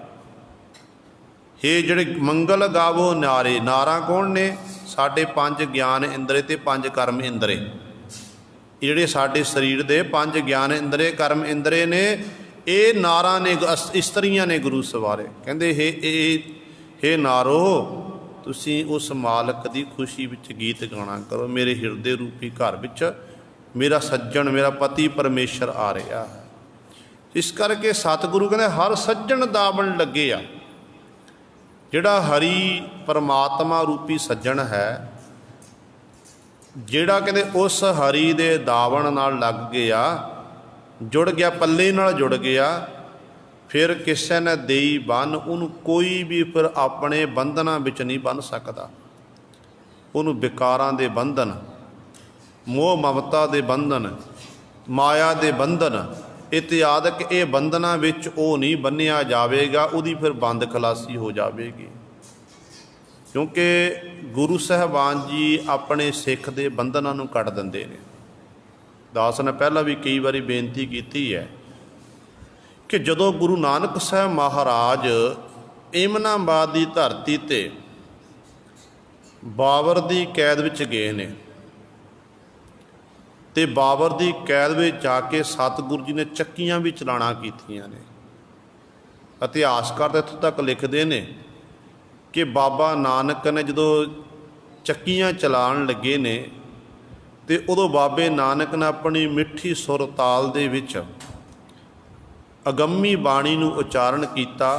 ਇਹ ਜਿਹੜੇ ਮੰਗਲ ਗਾਵੋ ਨਾਰੇ, ਨਾਰਾਂ ਕੌਣ ਨੇ? ਸਾਡੇ 5 ਗਿਆਨ ਇੰਦਰੇ ਤੇ 5 ਕਰਮ ਇੰਦਰੇ। ਇਹ ਜਿਹੜੇ ਸਾਡੇ ਸਰੀਰ ਦੇ 5 ਗਿਆਨ ਇੰਦਰੇ, ਕਰਮ ਇੰਦਰੇ ਨੇ, ਇਹ ਨਾਰਾਂ ਨੇ, ਇਸਤਰੀਆਂ ਨੇ ਗੁਰੂ ਸਵਾਰੇ। ਕਹਿੰਦੇ ਇਹ ਨਾਰੋ, ਤੁਸੀਂ ਉਸ ਮਾਲਕ ਦੀ ਖੁਸ਼ੀ ਵਿੱਚ ਗੀਤ ਗਾਣਾ ਕਰੋ। ਮੇਰੇ ਹਿਰਦੇ ਰੂਪੀ ਘਰ ਵਿੱਚ ਮੇਰਾ ਸੱਜਣ, ਮੇਰਾ ਪਤੀ ਪਰਮੇਸ਼ਰ ਆ ਰਿਹਾ ਹੈ। ਇਸ ਕਰਕੇ ਸਤਿਗੁਰੂ ਕਹਿੰਦੇ ਹਰ ਸੱਜਣ ਦਾਵਣ ਲੱਗੇ ਆ। ਜਿਹੜਾ ਹਰੀ ਪਰਮਾਤਮਾ ਰੂਪੀ ਸੱਜਣ ਹੈ, ਜਿਹੜਾ ਕਹਿੰਦੇ ਉਸ ਹਰੀ ਦੇ ਦਾਵਣ ਨਾਲ ਲੱਗ ਗਿਆ, ਜੁੜ ਗਿਆ, ਪੱਲੇ ਨਾਲ ਜੁੜ ਗਿਆ, ਫਿਰ ਕਿਸੇ ਨੇ ਦੇਈ ਬੰਨ, ਉਹਨੂੰ ਕੋਈ ਵੀ ਫਿਰ ਆਪਣੇ ਬੰਧਨਾਂ ਵਿੱਚ ਨਹੀਂ ਬੰਨ੍ਹ ਸਕਦਾ। ਉਹਨੂੰ ਵਿਕਾਰਾਂ ਦੇ ਬੰਧਨ, ਮੋਹ ਮਮਤਾ ਦੇ ਬੰਧਨ, ਮਾਇਆ ਦੇ ਬੰਧਨ ਇਤਿਆਦਿਕ ਇਹ ਬੰਧਨਾਂ ਵਿੱਚ ਉਹ ਨਹੀਂ ਬੰਨਿਆ ਜਾਵੇਗਾ। ਉਹਦੀ ਫਿਰ ਬੰਦ ਖਲਾਸੀ ਹੋ ਜਾਵੇਗੀ, ਕਿਉਂਕਿ ਗੁਰੂ ਸਾਹਿਬਾਨ ਜੀ ਆਪਣੇ ਸਿੱਖ ਦੇ ਬੰਧਨਾਂ ਨੂੰ ਕੱਟ ਦਿੰਦੇ ਨੇ। ਦਾਸ ਨੇ ਪਹਿਲਾਂ ਵੀ ਕਈ ਵਾਰੀ ਬੇਨਤੀ ਕੀਤੀ ਹੈ ਕਿ ਜਦੋਂ ਗੁਰੂ ਨਾਨਕ ਸਾਹਿਬ ਮਹਾਰਾਜ ਏਮਨਾਬਾਦ ਦੀ ਧਰਤੀ 'ਤੇ ਬਾਬਰ ਦੀ ਕੈਦ ਵਿੱਚ ਗਏ ਨੇ, ਤੇ ਬਾਬਰ ਦੀ ਕੈਦ ਵਿੱਚ ਜਾ ਕੇ ਸਤਿਗੁਰੂ ਜੀ ਨੇ ਚੱਕੀਆਂ ਵੀ ਚਲਾਣਾ ਕੀਤੀਆਂ ਨੇ। ਇਤਿਹਾਸਕਾਰ ਤਾਂ ਇੱਥੋਂ ਤੱਕ ਲਿਖਦੇ ਨੇ ਕਿ ਬਾਬਾ ਨਾਨਕ ਨੇ ਜਦੋਂ ਚੱਕੀਆਂ ਚਲਾਉਣ ਲੱਗੇ ਨੇ, ਤੇ ਉਦੋਂ ਬਾਬੇ ਨਾਨਕ ਨੇ ਆਪਣੀ ਮਿੱਠੀ ਸੁਰ ਤਾਲ ਦੇ ਵਿੱਚ ਅਗੰਮੀ ਬਾਣੀ ਨੂੰ ਉਚਾਰਨ ਕੀਤਾ।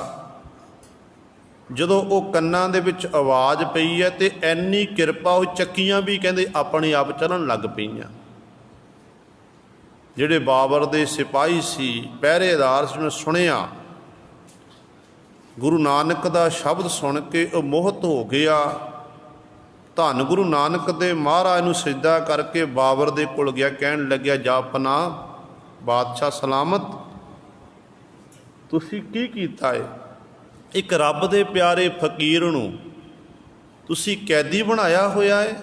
ਜਦੋਂ ਉਹ ਕੰਨਾਂ ਦੇ ਵਿੱਚ ਆਵਾਜ਼ ਪਈ ਹੈ ਤੇ ਐਨੀ ਕਿਰਪਾ ਉਹ ਚੱਕੀਆਂ ਵੀ ਕਹਿੰਦੇ ਆਪਣੇ ਆਪ ਚੱਲਣ ਲੱਗ ਪਈਆਂ। ਜਿਹੜੇ ਬਾਬਰ ਦੇ ਸਿਪਾਹੀ ਸੀ, ਪਹਿਰੇਦਾਰ ਸੀ, ਉਹਨੇ ਸੁਣਿਆ ਗੁਰੂ ਨਾਨਕ ਦਾ ਸ਼ਬਦ ਸੁਣ ਕੇ ਉਹ ਮੋਹਿਤ ਹੋ ਗਿਆ। ਧੰਨ ਗੁਰੂ ਨਾਨਕ ਦੇ ਮਹਾਰਾਜ ਨੂੰ ਸਿਜਦਾ ਕਰਕੇ ਬਾਬਰ ਦੇ ਕੋਲ ਗਿਆ, ਕਹਿਣ ਲੱਗਿਆ, ਜਾਪਨਾ ਬਾਦਸ਼ਾਹ ਸਲਾਮਤ, ਤੁਸੀਂ ਕੀ ਕੀਤਾ ਹੈ? ਇੱਕ ਰੱਬ ਦੇ ਪਿਆਰੇ ਫਕੀਰ ਨੂੰ ਤੁਸੀਂ ਕੈਦੀ ਬਣਾਇਆ ਹੋਇਆ ਹੈ,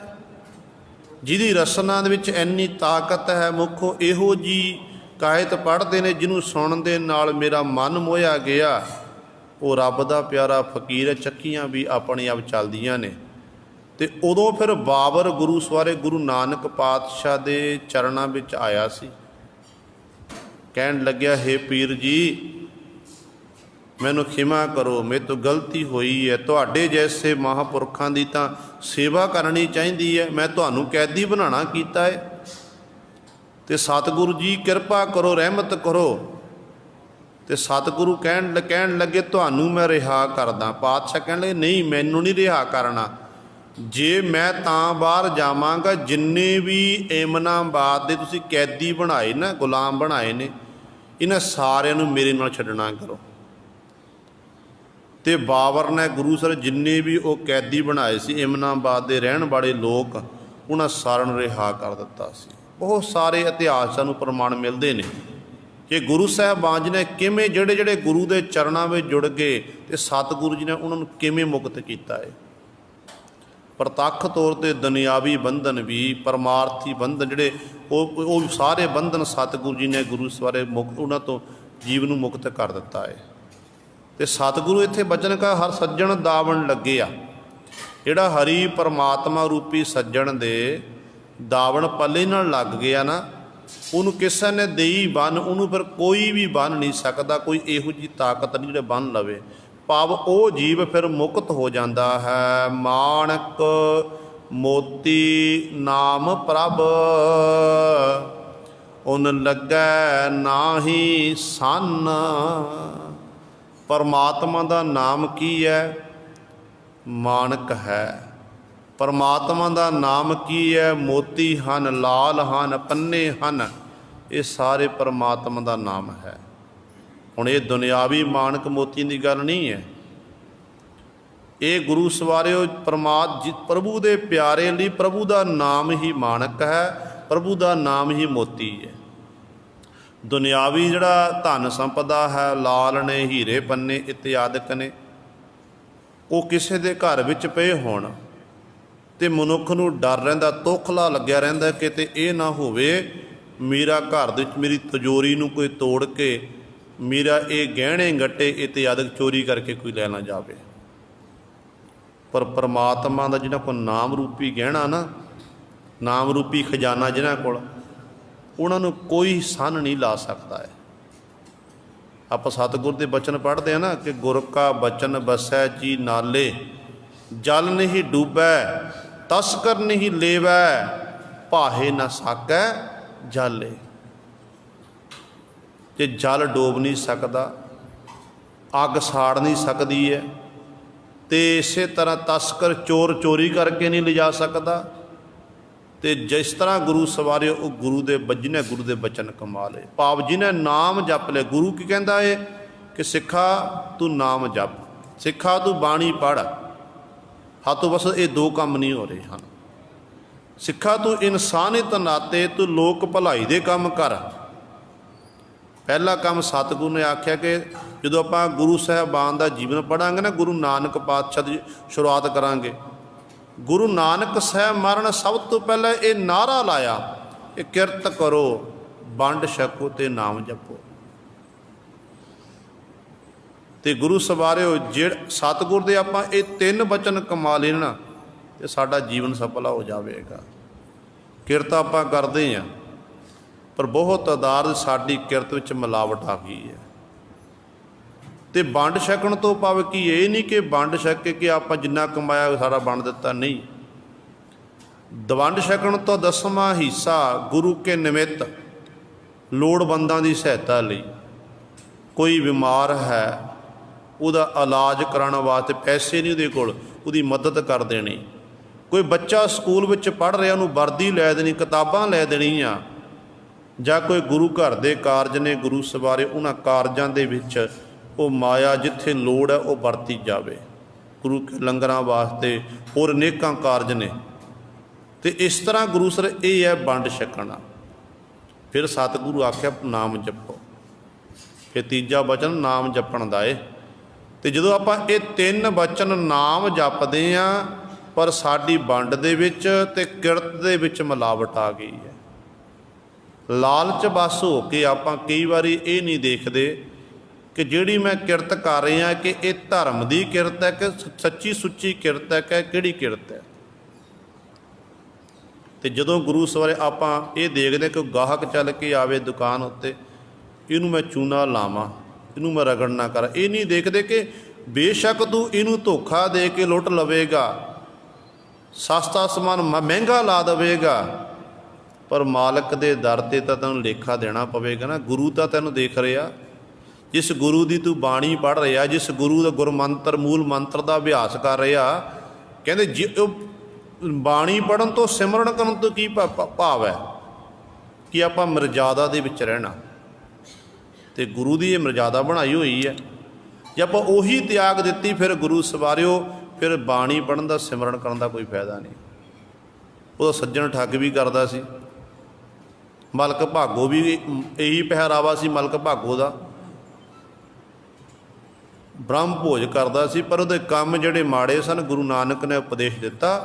ਜਿਹਦੀ ਰਸਨਾ ਦੇ ਵਿੱਚ ਇੰਨੀ ਤਾਕਤ ਹੈ। ਮੁੱਖੋ ਇਹੋ ਜੀ ਕਾਇਤ ਪੜ੍ਹਦੇ ਨੇ, ਜਿਹਨੂੰ ਸੁਣਨ ਦੇ ਨਾਲ ਮੇਰਾ ਮਨ ਮੋਹਿਆ ਗਿਆ, ਉਹ ਰੱਬ ਦਾ ਪਿਆਰਾ ਫਕੀਰ ਹੈ। ਚੱਕੀਆਂ ਵੀ ਆਪਣੇ ਆਪ ਚੱਲਦੀਆਂ ਨੇ। ਅਤੇ ਉਦੋਂ ਫਿਰ ਬਾਬਰ ਗੁਰੂ ਸਵਾਰੇ ਗੁਰੂ ਨਾਨਕ ਪਾਤਸ਼ਾਹ ਦੇ ਚਰਨਾਂ ਵਿੱਚ ਆਇਆ ਸੀ। ਕਹਿਣ ਲੱਗਿਆ, ਹੇ ਪੀਰ ਜੀ, ਮੈਨੂੰ ਖਿਮਾ ਕਰੋ, ਮੇਰੇ ਤੋਂ ਗਲਤੀ ਹੋਈ ਹੈ। ਤੁਹਾਡੇ ਜੈਸੇ ਮਹਾਂਪੁਰਖਾਂ ਦੀ ਤਾਂ ਸੇਵਾ ਕਰਨੀ ਚਾਹੀਦੀ ਹੈ, ਮੈਂ ਤੁਹਾਨੂੰ ਕੈਦੀ ਬਣਾਉਣਾ ਕੀਤਾ ਹੈ। ਅਤੇ ਸਤਿਗੁਰੂ ਜੀ ਕਿਰਪਾ ਕਰੋ, ਰਹਿਮਤ ਕਰੋ। ਅਤੇ ਸਤਿਗੁਰੂ ਕਹਿਣ ਲੱਗੇ, ਤੁਹਾਨੂੰ ਮੈਂ ਰਿਹਾ ਕਰਦਾ। ਪਾਤਸ਼ਾਹ ਕਹਿਣ ਲੱਗੇ, ਨਹੀਂ, ਮੈਨੂੰ ਨਹੀਂ ਰਿਹਾ ਕਰਨਾ। ਜੇ ਮੈਂ ਤਾਂ ਬਾਹਰ ਜਾਵਾਂਗਾ, ਜਿੰਨੇ ਵੀ ਏਮਨਾਬਾਦ ਦੇ ਤੁਸੀਂ ਕੈਦੀ ਬਣਾਏ ਨਾ, ਗੁਲਾਮ ਬਣਾਏ ਨੇ, ਇਹਨਾਂ ਸਾਰਿਆਂ ਨੂੰ ਮੇਰੇ ਨਾਲ ਛੱਡਣਾ ਕਰੋ। ਅਤੇ ਬਾਬਰ ਨੇ ਗੁਰੂ ਸਰ ਜਿੰਨੇ ਵੀ ਉਹ ਕੈਦੀ ਬਣਾਏ ਸੀ ਏਮਨਾਬਾਦ ਦੇ ਰਹਿਣ ਵਾਲੇ ਲੋਕ, ਉਹਨਾਂ ਸਾਰਿਆਂ ਨੂੰ ਰਿਹਾ ਕਰ ਦਿੱਤਾ ਸੀ। ਬਹੁਤ ਸਾਰੇ ਇਤਿਹਾਸ ਸਾਨੂੰ ਪ੍ਰਮਾਣ ਮਿਲਦੇ ਨੇ ਕਿ ਗੁਰੂ ਸਾਹਿਬਾਨ ਜੀ ਨੇ ਕਿਵੇਂ ਜਿਹੜੇ ਗੁਰੂ ਦੇ ਚਰਨਾਂ ਵਿੱਚ ਜੁੜ ਗਏ ਅਤੇ ਸਤਿਗੁਰੂ ਜੀ ਨੇ ਉਹਨਾਂ ਨੂੰ ਕਿਵੇਂ ਮੁਕਤ ਕੀਤਾ ਹੈ। ਪ੍ਰਤੱਖ ਤੌਰ 'ਤੇ ਦੁਨਿਆਵੀ ਬੰਧਨ ਵੀ, ਪਰਮਾਰਥੀ ਬੰਧਨ ਜਿਹੜੇ ਉਹ ਸਾਰੇ ਬੰਧਨ ਸਤਿਗੁਰੂ ਜੀ ਨੇ ਗੁਰੂ ਸਵਾਰੇ ਉਹਨਾਂ ਤੋਂ ਜੀਵ ਨੂੰ ਮੁਕਤ ਕਰ ਦਿੱਤਾ ਹੈ। ਅਤੇ ਸਤਿਗੁਰੂ ਇੱਥੇ ਬਚਨ ਕਾ ਹਰ ਸੱਜਣ ਦਾਵਣ ਲੱਗੇ ਆ। ਜਿਹੜਾ ਹਰੀ ਪਰਮਾਤਮਾ ਰੂਪੀ ਸੱਜਣ ਦੇ ਦਾਵਣ ਪੱਲੇ ਨਾਲ ਲੱਗ ਗਿਆ ਨਾ, ਉਹਨੂੰ ਕਿਸੇ ਨੇ ਦੇਈ ਬੰਨ, ਉਹਨੂੰ ਫਿਰ ਕੋਈ ਵੀ ਬੰਨ ਨਹੀਂ ਸਕਦਾ। ਕੋਈ ਇਹੋ ਜਿਹੀ ਤਾਕਤ ਨਹੀਂ ਜਿਹੜੇ ਬੰਨ ਲਵੇ। ਭਾਵ ਉਹ ਜੀਵ ਫਿਰ ਮੁਕਤ ਹੋ ਜਾਂਦਾ ਹੈ। ਮਾਣਕ ਮੋਤੀ ਨਾਮ ਪ੍ਰਭ, ਉਨ ਲੱਗੈ ਨਾਹੀ ਸੰਨ। ਪਰਮਾਤਮਾ ਦਾ ਨਾਮ ਕੀ ਹੈ? ਮਾਣਕ ਹੈ। ਪਰਮਾਤਮਾ ਦਾ ਨਾਮ ਕੀ ਹੈ? ਮੋਤੀ ਹਨ, ਲਾਲ ਹਨ, ਪੰਨੇ ਹਨ। ਇਹ ਸਾਰੇ ਪਰਮਾਤਮਾ ਦਾ ਨਾਮ ਹੈ। ਹੁਣ ਇਹ ਦੁਨਿਆਵੀ ਮਾਣਕ ਮੋਤੀ ਦੀ ਗੱਲ ਨਹੀਂ ਹੈ। ਇਹ ਗੁਰੂ ਸਵਾਰਿਓ ਪ੍ਰਭੂ ਦੇ ਪਿਆਰੇ ਲਈ ਪ੍ਰਭੂ ਦਾ ਨਾਮ ਹੀ ਮਾਣਕ ਹੈ, ਪ੍ਰਭੂ ਦਾ ਨਾਮ ਹੀ ਮੋਤੀ ਹੈ। ਦੁਨਿਆਵੀ ਜਿਹੜਾ ਧਨ ਸੰਪਦਾ ਹੈ, ਲਾਲ ਨੇ, ਹੀਰੇ ਪੰਨੇ ਇਤਿਆਦਿਕ ਨੇ, ਉਹ ਕਿਸੇ ਦੇ ਘਰ ਵਿੱਚ ਪਏ ਹੋਣ ਅਤੇ ਮਨੁੱਖ ਨੂੰ ਡਰ ਰਹਿੰਦਾ, ਤੋਖਲਾ ਲੱਗਿਆ ਰਹਿੰਦਾ, ਕਿਤੇ ਇਹ ਨਾ ਹੋਵੇ ਮੇਰਾ ਘਰ ਦੇ ਵਿੱਚ ਮੇਰੀ ਤਿਜੋਰੀ ਨੂੰ ਕੋਈ ਤੋੜ ਕੇ ਮੇਰਾ ਇਹ ਗਹਿਣੇ ਗੱਟੇ ਇਤਿਆਦਿਕ ਚੋਰੀ ਕਰਕੇ ਕੋਈ ਲੈ ਨਾ ਜਾਵੇ। ਪਰ ਪਰਮਾਤਮਾ ਦਾ ਜਿਹਨਾਂ ਕੋਲ ਨਾਮ ਰੂਪੀ ਗਹਿਣਾ ਨਾ, ਨਾਮ ਰੂਪੀ ਖਜ਼ਾਨਾ ਜਿਹਨਾਂ ਕੋਲ, ਉਹਨਾਂ ਨੂੰ ਕੋਈ ਸੰਨ ਨਹੀਂ ਲਾ ਸਕਦਾ ਹੈ। ਆਪਾਂ ਸਤਿਗੁਰ ਦੇ ਬਚਨ ਪੜ੍ਹਦੇ ਹਾਂ ਨਾ ਕਿ ਗੁਰ ਕਾ ਬਚਨ ਬਸੈ ਜੀ ਨਾਲੇ, ਜਲ ਨਹੀਂ ਡੂਬੈ ਤਸਕਰ ਨਹੀਂ ਲੇਵੈ, ਭਾਹੇ ਨਾ ਸਾਕੈ ਜਾਲੇ। ਜੇ ਜਲ ਡੋਬ ਨਹੀਂ ਸਕਦਾ, ਅੱਗ ਸਾੜ ਨਹੀਂ ਸਕਦੀ ਹੈ, ਅਤੇ ਇਸੇ ਤਰ੍ਹਾਂ ਤਸਕਰ ਚੋਰ ਚੋਰੀ ਕਰਕੇ ਨਹੀਂ ਲਿਜਾ ਸਕਦਾ। ਅਤੇ ਜਿਸ ਤਰ੍ਹਾਂ ਗੁਰੂ ਸਵਾਰੇ ਉਹ ਗੁਰੂ ਦੇ ਜਿਹਨੇ ਗੁਰੂ ਦੇ ਬਚਨ ਕਮਾ ਲਏ, ਭਾਵ ਜਿਹਨੇ ਨਾਮ ਜਪ ਲਏ। ਗੁਰੂ ਕੀ ਕਹਿੰਦਾ ਹੈ ਕਿ ਸਿੱਖਾ ਤੂੰ ਨਾਮ ਜਪ, ਸਿੱਖਾ ਤੂੰ ਬਾਣੀ ਪੜ੍ਹ। ਹੱਥੋਂ ਬਸ ਇਹ ਦੋ ਕੰਮ ਨਹੀਂ ਹੋ ਰਹੇ ਹਨ। ਸਿੱਖਾ ਤੂੰ ਇਨਸਾਨੀਅਤ ਨਾਤੇ ਤੂੰ ਲੋਕ ਭਲਾਈ ਦੇ ਕੰਮ ਕਰ। ਪਹਿਲਾ ਕੰਮ ਸਤਿਗੁਰੂ ਨੇ ਆਖਿਆ ਕਿ ਜਦੋਂ ਆਪਾਂ ਗੁਰੂ ਸਾਹਿਬਾਨ ਦਾ ਜੀਵਨ ਪੜ੍ਹਾਂਗੇ ਨਾ, ਗੁਰੂ ਨਾਨਕ ਪਾਤਸ਼ਾਹ ਦੀ ਸ਼ੁਰੂਆਤ ਕਰਾਂਗੇ। ਗੁਰੂ ਨਾਨਕ ਸਾਹਿਬ ਮਰਨ ਸਭ ਤੋਂ ਪਹਿਲਾਂ ਇਹ ਨਾਅਰਾ ਲਾਇਆ ਕਿ ਕਿਰਤ ਕਰੋ, ਵੰਡ ਛਕੋ ਅਤੇ ਨਾਮ ਜਪੋ। ਅਤੇ ਗੁਰੂ ਸਵਾਰਿਓ ਸਤਿਗੁਰ ਦੇ ਆਪਾਂ ਇਹ ਤਿੰਨ ਬਚਨ ਕਮਾ ਲੈਣਾ ਅਤੇ ਸਾਡਾ ਜੀਵਨ ਸਫਲਾ ਹੋ ਜਾਵੇਗਾ। ਕਿਰਤ ਆਪਾਂ ਕਰਦੇ ਹਾਂ, ਪਰ ਬਹੁਤ ਆਧਾਰ ਸਾਡੀ ਕਿਰਤ ਵਿੱਚ ਮਿਲਾਵਟ ਆ ਗਈ ਹੈ। ਅਤੇ ਵੰਡ ਛਕਣ ਤੋਂ ਭਾਵ ਕਿ ਇਹ ਨਹੀਂ ਕਿ ਵੰਡ ਛਕ ਕੇ ਆਪਾਂ ਜਿੰਨਾ ਕਮਾਇਆ ਸਾਰਾ ਵੰਡ ਦਿੱਤਾ, ਨਹੀਂ। ਵੰਡ ਛਕਣ ਤੋਂ 10ਵਾਂ ਹਿੱਸਾ ਗੁਰੂ ਕੇ ਨਿਮਿੱਤ, ਲੋੜਵੰਦਾਂ ਦੀ ਸਹਾਇਤਾ ਲਈ। ਕੋਈ ਬਿਮਾਰ ਹੈ, ਉਹਦਾ ਇਲਾਜ ਕਰਾਉਣ ਵਾਸਤੇ ਪੈਸੇ ਨਹੀਂ ਉਹਦੇ ਕੋਲ, ਉਹਦੀ ਮਦਦ ਕਰ ਦੇਣੀ। ਕੋਈ ਬੱਚਾ ਸਕੂਲ ਵਿੱਚ ਪੜ੍ਹ ਰਿਹਾ, ਉਹਨੂੰ ਵਰਦੀ ਲੈ ਦੇਣੀ, ਕਿਤਾਬਾਂ ਲੈ ਦੇਣੀਆਂ। ਜਾਂ ਕੋਈ ਗੁਰੂ ਘਰ ਦੇ ਕਾਰਜ ਨੇ, ਗੁਰੂ ਸਵਾਰੇ ਉਹਨਾਂ ਕਾਰਜਾਂ ਦੇ ਵਿੱਚ ਉਹ ਮਾਇਆ ਜਿੱਥੇ ਲੋੜ ਹੈ ਉਹ ਵਰਤੀ ਜਾਵੇ। ਗੁਰੂ ਲੰਗਰਾਂ ਵਾਸਤੇ ਹੋਰ ਅਨੇਕਾਂ ਕਾਰਜ ਨੇ। ਅਤੇ ਇਸ ਤਰ੍ਹਾਂ ਗੁਰੂ ਸਰ ਇਹ ਹੈ ਵੰਡ ਛਕਣਾ। ਫਿਰ ਸਤਿਗੁਰੂ ਆਖਿਆ ਨਾਮ ਜਪੋ। ਫਿਰ ਤੀਜਾ ਬਚਨ ਨਾਮ ਜਪਣ ਦਾ ਏ। ਅਤੇ ਜਦੋਂ ਆਪਾਂ ਇਹ ਤਿੰਨ ਬਚਨ ਨਾਮ ਜਪਦੇ ਹਾਂ, ਪਰ ਸਾਡੀ ਵੰਡ ਦੇ ਵਿੱਚ ਅਤੇ ਕਿਰਤ ਦੇ ਵਿੱਚ ਮਿਲਾਵਟ ਆ ਗਈ ਹੈ। ਲਾਲਚ ਬਸ ਹੋ ਕੇ ਆਪਾਂ ਕਈ ਵਾਰੀ ਇਹ ਨਹੀਂ ਦੇਖਦੇ ਕਿ ਜਿਹੜੀ ਮੈਂ ਕਿਰਤ ਕਰ ਰਿਹਾ ਕਿ ਇਹ ਧਰਮ ਦੀ ਕਿਰਤ ਹੈ ਕਿ ਸੱਚੀ ਸੁੱਚੀ ਕਿਰਤ ਹੈ ਕਿ ਕਿਹੜੀ ਕਿਰਤ ਹੈ। ਤੇ ਜਦੋਂ ਗੁਰੂ ਸਵਾਰੇ ਆਪਾਂ ਇਹ ਦੇਖਦੇ ਕਿ ਗਾਹਕ ਚੱਲ ਕੇ ਆਵੇ ਦੁਕਾਨ ਉੱਤੇ, ਇਹਨੂੰ ਮੈਂ ਚੂਨਾ ਲਾਵਾਂ, ਇਹਨੂੰ ਮੈਂ ਰਗੜ ਨਾ ਕਰਾਂ, ਇਹ ਨਹੀਂ ਦੇਖਦੇ ਕਿ ਬੇਸ਼ੱਕ ਤੂੰ ਇਹਨੂੰ ਧੋਖਾ ਦੇ ਕੇ ਲੁੱਟ ਲਵੇਗਾ, ਸਸਤਾ ਸਮਾਨ ਮਹਿੰਗਾ ਲਾ ਦੇਵੇਗਾ, ਪਰ ਮਾਲਕ ਦੇ ਦਰ 'ਤੇ ਤਾਂ ਤੈਨੂੰ ਲੇਖਾ ਦੇਣਾ ਪਵੇਗਾ ਨਾ। ਗੁਰੂ ਤਾਂ ਤੈਨੂੰ ਦੇਖ ਰਿਹਾ, ਜਿਸ ਗੁਰੂ ਦੀ ਤੂੰ ਬਾਣੀ ਪੜ੍ਹ ਰਿਹਾ, ਜਿਸ ਗੁਰੂ ਦਾ ਗੁਰਮੰਤਰ ਮੂਲ ਮੰਤਰ ਦਾ ਅਭਿਆਸ ਕਰ ਰਿਹਾ, ਕਹਿੰਦੇ ਜੇ ਬਾਣੀ ਪੜ੍ਹਨ ਤੋਂ ਸਿਮਰਨ ਕਰਨ ਤੋਂ ਕੀ ਭਾਵ ਹੈ ਕਿ ਆਪਾਂ ਮਰਜ਼ਾਦਾ ਦੇ ਵਿੱਚ ਰਹਿਣਾ, ਅਤੇ ਗੁਰੂ ਦੀ ਇਹ ਮਰਜ਼ਾਦਾ ਬਣਾਈ ਹੋਈ ਹੈ। ਜੇ ਆਪਾਂ ਉਹੀ ਤਿਆਗ ਦਿੱਤੀ ਫਿਰ ਗੁਰੂ ਸਵਾਰਿਓ ਫਿਰ ਬਾਣੀ ਪੜ੍ਹਨ ਦਾ ਸਿਮਰਨ ਕਰਨ ਦਾ ਕੋਈ ਫਾਇਦਾ ਨਹੀਂ। ਉਹਦਾ ਸੱਜਣ ਠੱਗ ਵੀ ਕਰਦਾ ਸੀ, ਮਲਕ ਭਾਗੋ ਵੀ ਇਹੀ ਪਹਿਰਾਵਾ ਸੀ ਮਲਕ ਭਾਗੋ ਦਾ, ਬ੍ਰਹਮ ਭੋਜ ਕਰਦਾ ਸੀ, ਪਰ ਉਹਦੇ ਕੰਮ ਜਿਹੜੇ ਮਾੜੇ ਸਨ ਗੁਰੂ ਨਾਨਕ ਨੇ ਉਪਦੇਸ਼ ਦਿੱਤਾ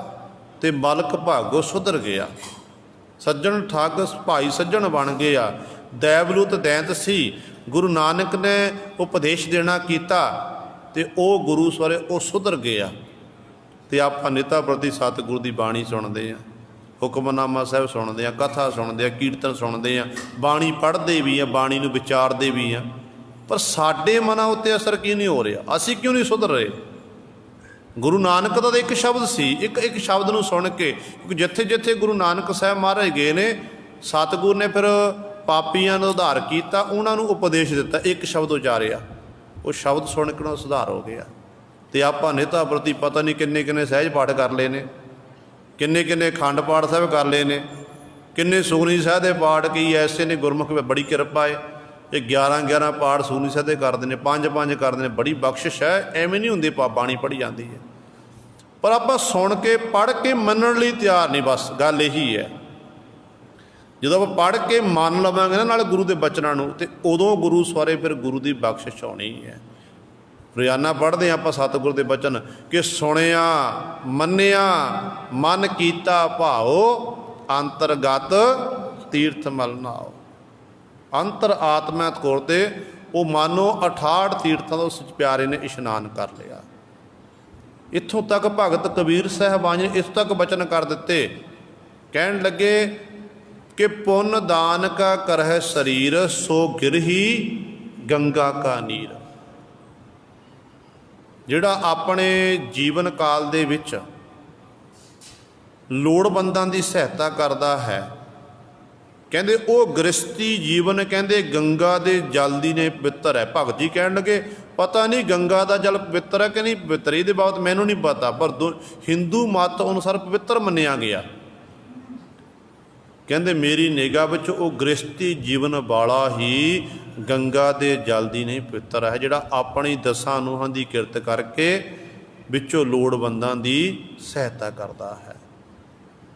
ਅਤੇ ਮਲਕ ਭਾਗੋ ਸੁਧਰ ਗਿਆ। ਸੱਜਣ ਠੱਗ ਭਾਈ ਸੱਜਣ ਬਣ ਗਏ ਆ। ਦੈਵਲੂਤ ਦੈਂਤ ਸੀ, ਗੁਰੂ ਨਾਨਕ ਨੇ ਉਪਦੇਸ਼ ਦੇਣਾ ਕੀਤਾ ਅਤੇ ਉਹ ਗੁਰੂ ਸਵਾਰੇ ਉਹ ਸੁਧਰ ਗਏ ਆ। ਅਤੇ ਆਪਾਂ ਨਿਤਾ ਪ੍ਰਤੀ ਸਤਿਗੁਰੂ ਦੀ ਬਾਣੀ ਸੁਣਦੇ ਹਾਂ, ਹੁਕਮਨਾਮਾ ਸਾਹਿਬ ਸੁਣਦੇ ਹਾਂ, ਕਥਾ ਸੁਣਦੇ ਹਾਂ, ਕੀਰਤਨ ਸੁਣਦੇ ਹਾਂ, ਬਾਣੀ ਪੜ੍ਹਦੇ ਵੀ ਹਾਂ, ਬਾਣੀ ਨੂੰ ਵਿਚਾਰਦੇ ਵੀ ਹਾਂ, ਪਰ ਸਾਡੇ ਮਨਾਂ ਉੱਤੇ ਅਸਰ ਕੀ ਨਹੀਂ ਹੋ ਰਿਹਾ? ਅਸੀਂ ਕਿਉਂ ਨਹੀਂ ਸੁਧਰ ਰਹੇ? ਗੁਰੂ ਨਾਨਕ ਦਾ ਤਾਂ ਇੱਕ ਸ਼ਬਦ ਸੀ, ਇੱਕ ਸ਼ਬਦ ਨੂੰ ਸੁਣ ਕੇ, ਕਿਉਂਕਿ ਜਿੱਥੇ ਜਿੱਥੇ ਗੁਰੂ ਨਾਨਕ ਸਾਹਿਬ ਮਹਾਰਾਜ ਗਏ ਨੇ ਸਤਿਗੁਰ ਨੇ ਫਿਰ ਪਾਪੀਆਂ ਨੂੰ ਉਧਾਰ ਕੀਤਾ, ਉਹਨਾਂ ਨੂੰ ਉਪਦੇਸ਼ ਦਿੱਤਾ, ਇੱਕ ਸ਼ਬਦ ਉਚਾਰਿਆ, ਉਹ ਸ਼ਬਦ ਸੁਣ ਕੇ ਉਹਨਾਂ ਸੁਧਾਰ ਹੋ ਗਿਆ। ਅਤੇ ਆਪਾਂ ਨਿਤਾ ਪ੍ਰਤੀ ਪਤਾ ਨਹੀਂ ਕਿੰਨੇ ਕਿੰਨੇ ਸਹਿਜ ਪਾਠ ਕਰ ਲਏ ਨੇ, ਕਿੰਨੇ ਕਿੰਨੇ ਅਖੰਡ ਪਾਠ ਸਾਹਿਬ ਕਰ ਲਏ ਨੇ, ਕਿੰਨੇ ਸੁਖਮਨੀ ਸਾਹਿਬ ਦੇ ਪਾਠ ਕਈ ਐਸੇ ਨੇ, ਗੁਰਮੁਖ ਬੜੀ ਕਿਰਪਾ ਹੈ, ਇਹ 11 ਪਾਠ ਸੁਖਮਨੀ ਸਾਹਿਬ ਦੇ ਕਰਦੇ ਨੇ, 5 ਕਰਦੇ ਨੇ, ਬੜੀ ਬਖਸ਼ਿਸ਼ ਹੈ। ਐਵੇਂ ਨਹੀਂ ਹੁੰਦੀ ਬਾਣੀ ਪੜ੍ਹੀ ਜਾਂਦੀ ਹੈ, ਪਰ ਆਪਾਂ ਸੁਣ ਕੇ ਪੜ੍ਹ ਕੇ ਮੰਨਣ ਲਈ ਤਿਆਰ ਨਹੀਂ। ਬਸ ਗੱਲ ਇਹੀ ਹੈ, ਜਦੋਂ ਆਪਾਂ ਪੜ੍ਹ ਕੇ ਮੰਨ ਲਵਾਂਗੇ ਨਾ ਨਾਲ ਗੁਰੂ ਦੇ ਬਚਨਾਂ ਨੂੰ, ਅਤੇ ਉਦੋਂ ਗੁਰੂ ਸਵਾਰੇ ਫਿਰ ਗੁਰੂ ਦੀ ਬਖਸ਼ਿਸ਼ ਆਉਣੀ ਹੈ। ਰੋਜ਼ਾਨਾ ਪੜ੍ਹਦੇ ਹਾਂ ਆਪਾਂ ਸਤਿਗੁਰ ਦੇ ਬਚਨ ਕਿ ਸੁਣਿਆ ਮੰਨਿਆ ਮਨ ਕੀਤਾ ਭਾਓ, ਅੰਤਰਗਤ ਤੀਰਥ ਮਲ ਨਾਓ। ਅੰਤਰ ਆਤਮਾ ਤੌਰ 'ਤੇ ਉਹ ਮਾਨੋ 68 ਤੀਰਥਾਂ ਤੋਂ ਉਸ ਪਿਆਰੇ ਨੇ ਇਸ਼ਨਾਨ ਕਰ ਲਿਆ। ਇੱਥੋਂ ਤੱਕ ਭਗਤ ਕਬੀਰ ਸਾਹਿਬਾਨ ਨੇ ਇਸ ਤੱਕ ਬਚਨ ਕਰ ਦਿੱਤੇ, ਕਹਿਣ ਲੱਗੇ ਕਿ ਪੁੰਨ ਦਾਨ ਕਾ ਕਰਹਿ ਸਰੀਰ, ਸੋ ਗਿਰਹੀ ਗੰਗਾ ਕਾ ਨੀਰ। ਜਿਹੜਾ ਆਪਣੇ ਜੀਵਨ ਕਾਲ ਦੇ ਵਿੱਚ ਲੋੜਵੰਦਾਂ ਦੀ ਸਹਾਇਤਾ ਕਰਦਾ ਹੈ, ਕਹਿੰਦੇ ਉਹ ਗ੍ਰਸਤੀ ਜੀਵਨ ਕਹਿੰਦੇ ਗੰਗਾ ਦੇ ਜਲ ਦੀ ਨੇ ਪਵਿੱਤਰ ਹੈ। ਭਗਤ ਜੀ ਕਹਿਣ ਲੱਗੇ ਪਤਾ ਨਹੀਂ ਗੰਗਾ ਦਾ ਜਲ ਪਵਿੱਤਰ ਹੈ ਕਿ ਨਹੀਂ ਪਵਿੱਤਰ, ਇਹਦੇ ਬਾਬਤ ਮੈਨੂੰ ਨਹੀਂ ਪਤਾ, ਪਰ ਹਿੰਦੂ ਮੱਤ ਅਨੁਸਾਰ ਪਵਿੱਤਰ ਮੰਨਿਆ ਗਿਆ। ਕਹਿੰਦੇ ਮੇਰੀ ਨਿਗਾਹ ਵਿੱਚ ਉਹ ਗ੍ਰਸਤੀ ਜੀਵਨ ਵਾਲਾ ਹੀ ਗੰਗਾ ਦੇ ਜਲ ਦੀ ਨਹੀਂ ਪਵਿੱਤਰ ਹੈ, ਜਿਹੜਾ ਆਪਣੀ ਦਸਾਂ ਨੂੰਹਾਂ ਦੀ ਕਿਰਤ ਕਰਕੇ ਵਿੱਚੋਂ ਲੋੜਵੰਦਾਂ ਦੀ ਸਹਾਇਤਾ ਕਰਦਾ ਹੈ।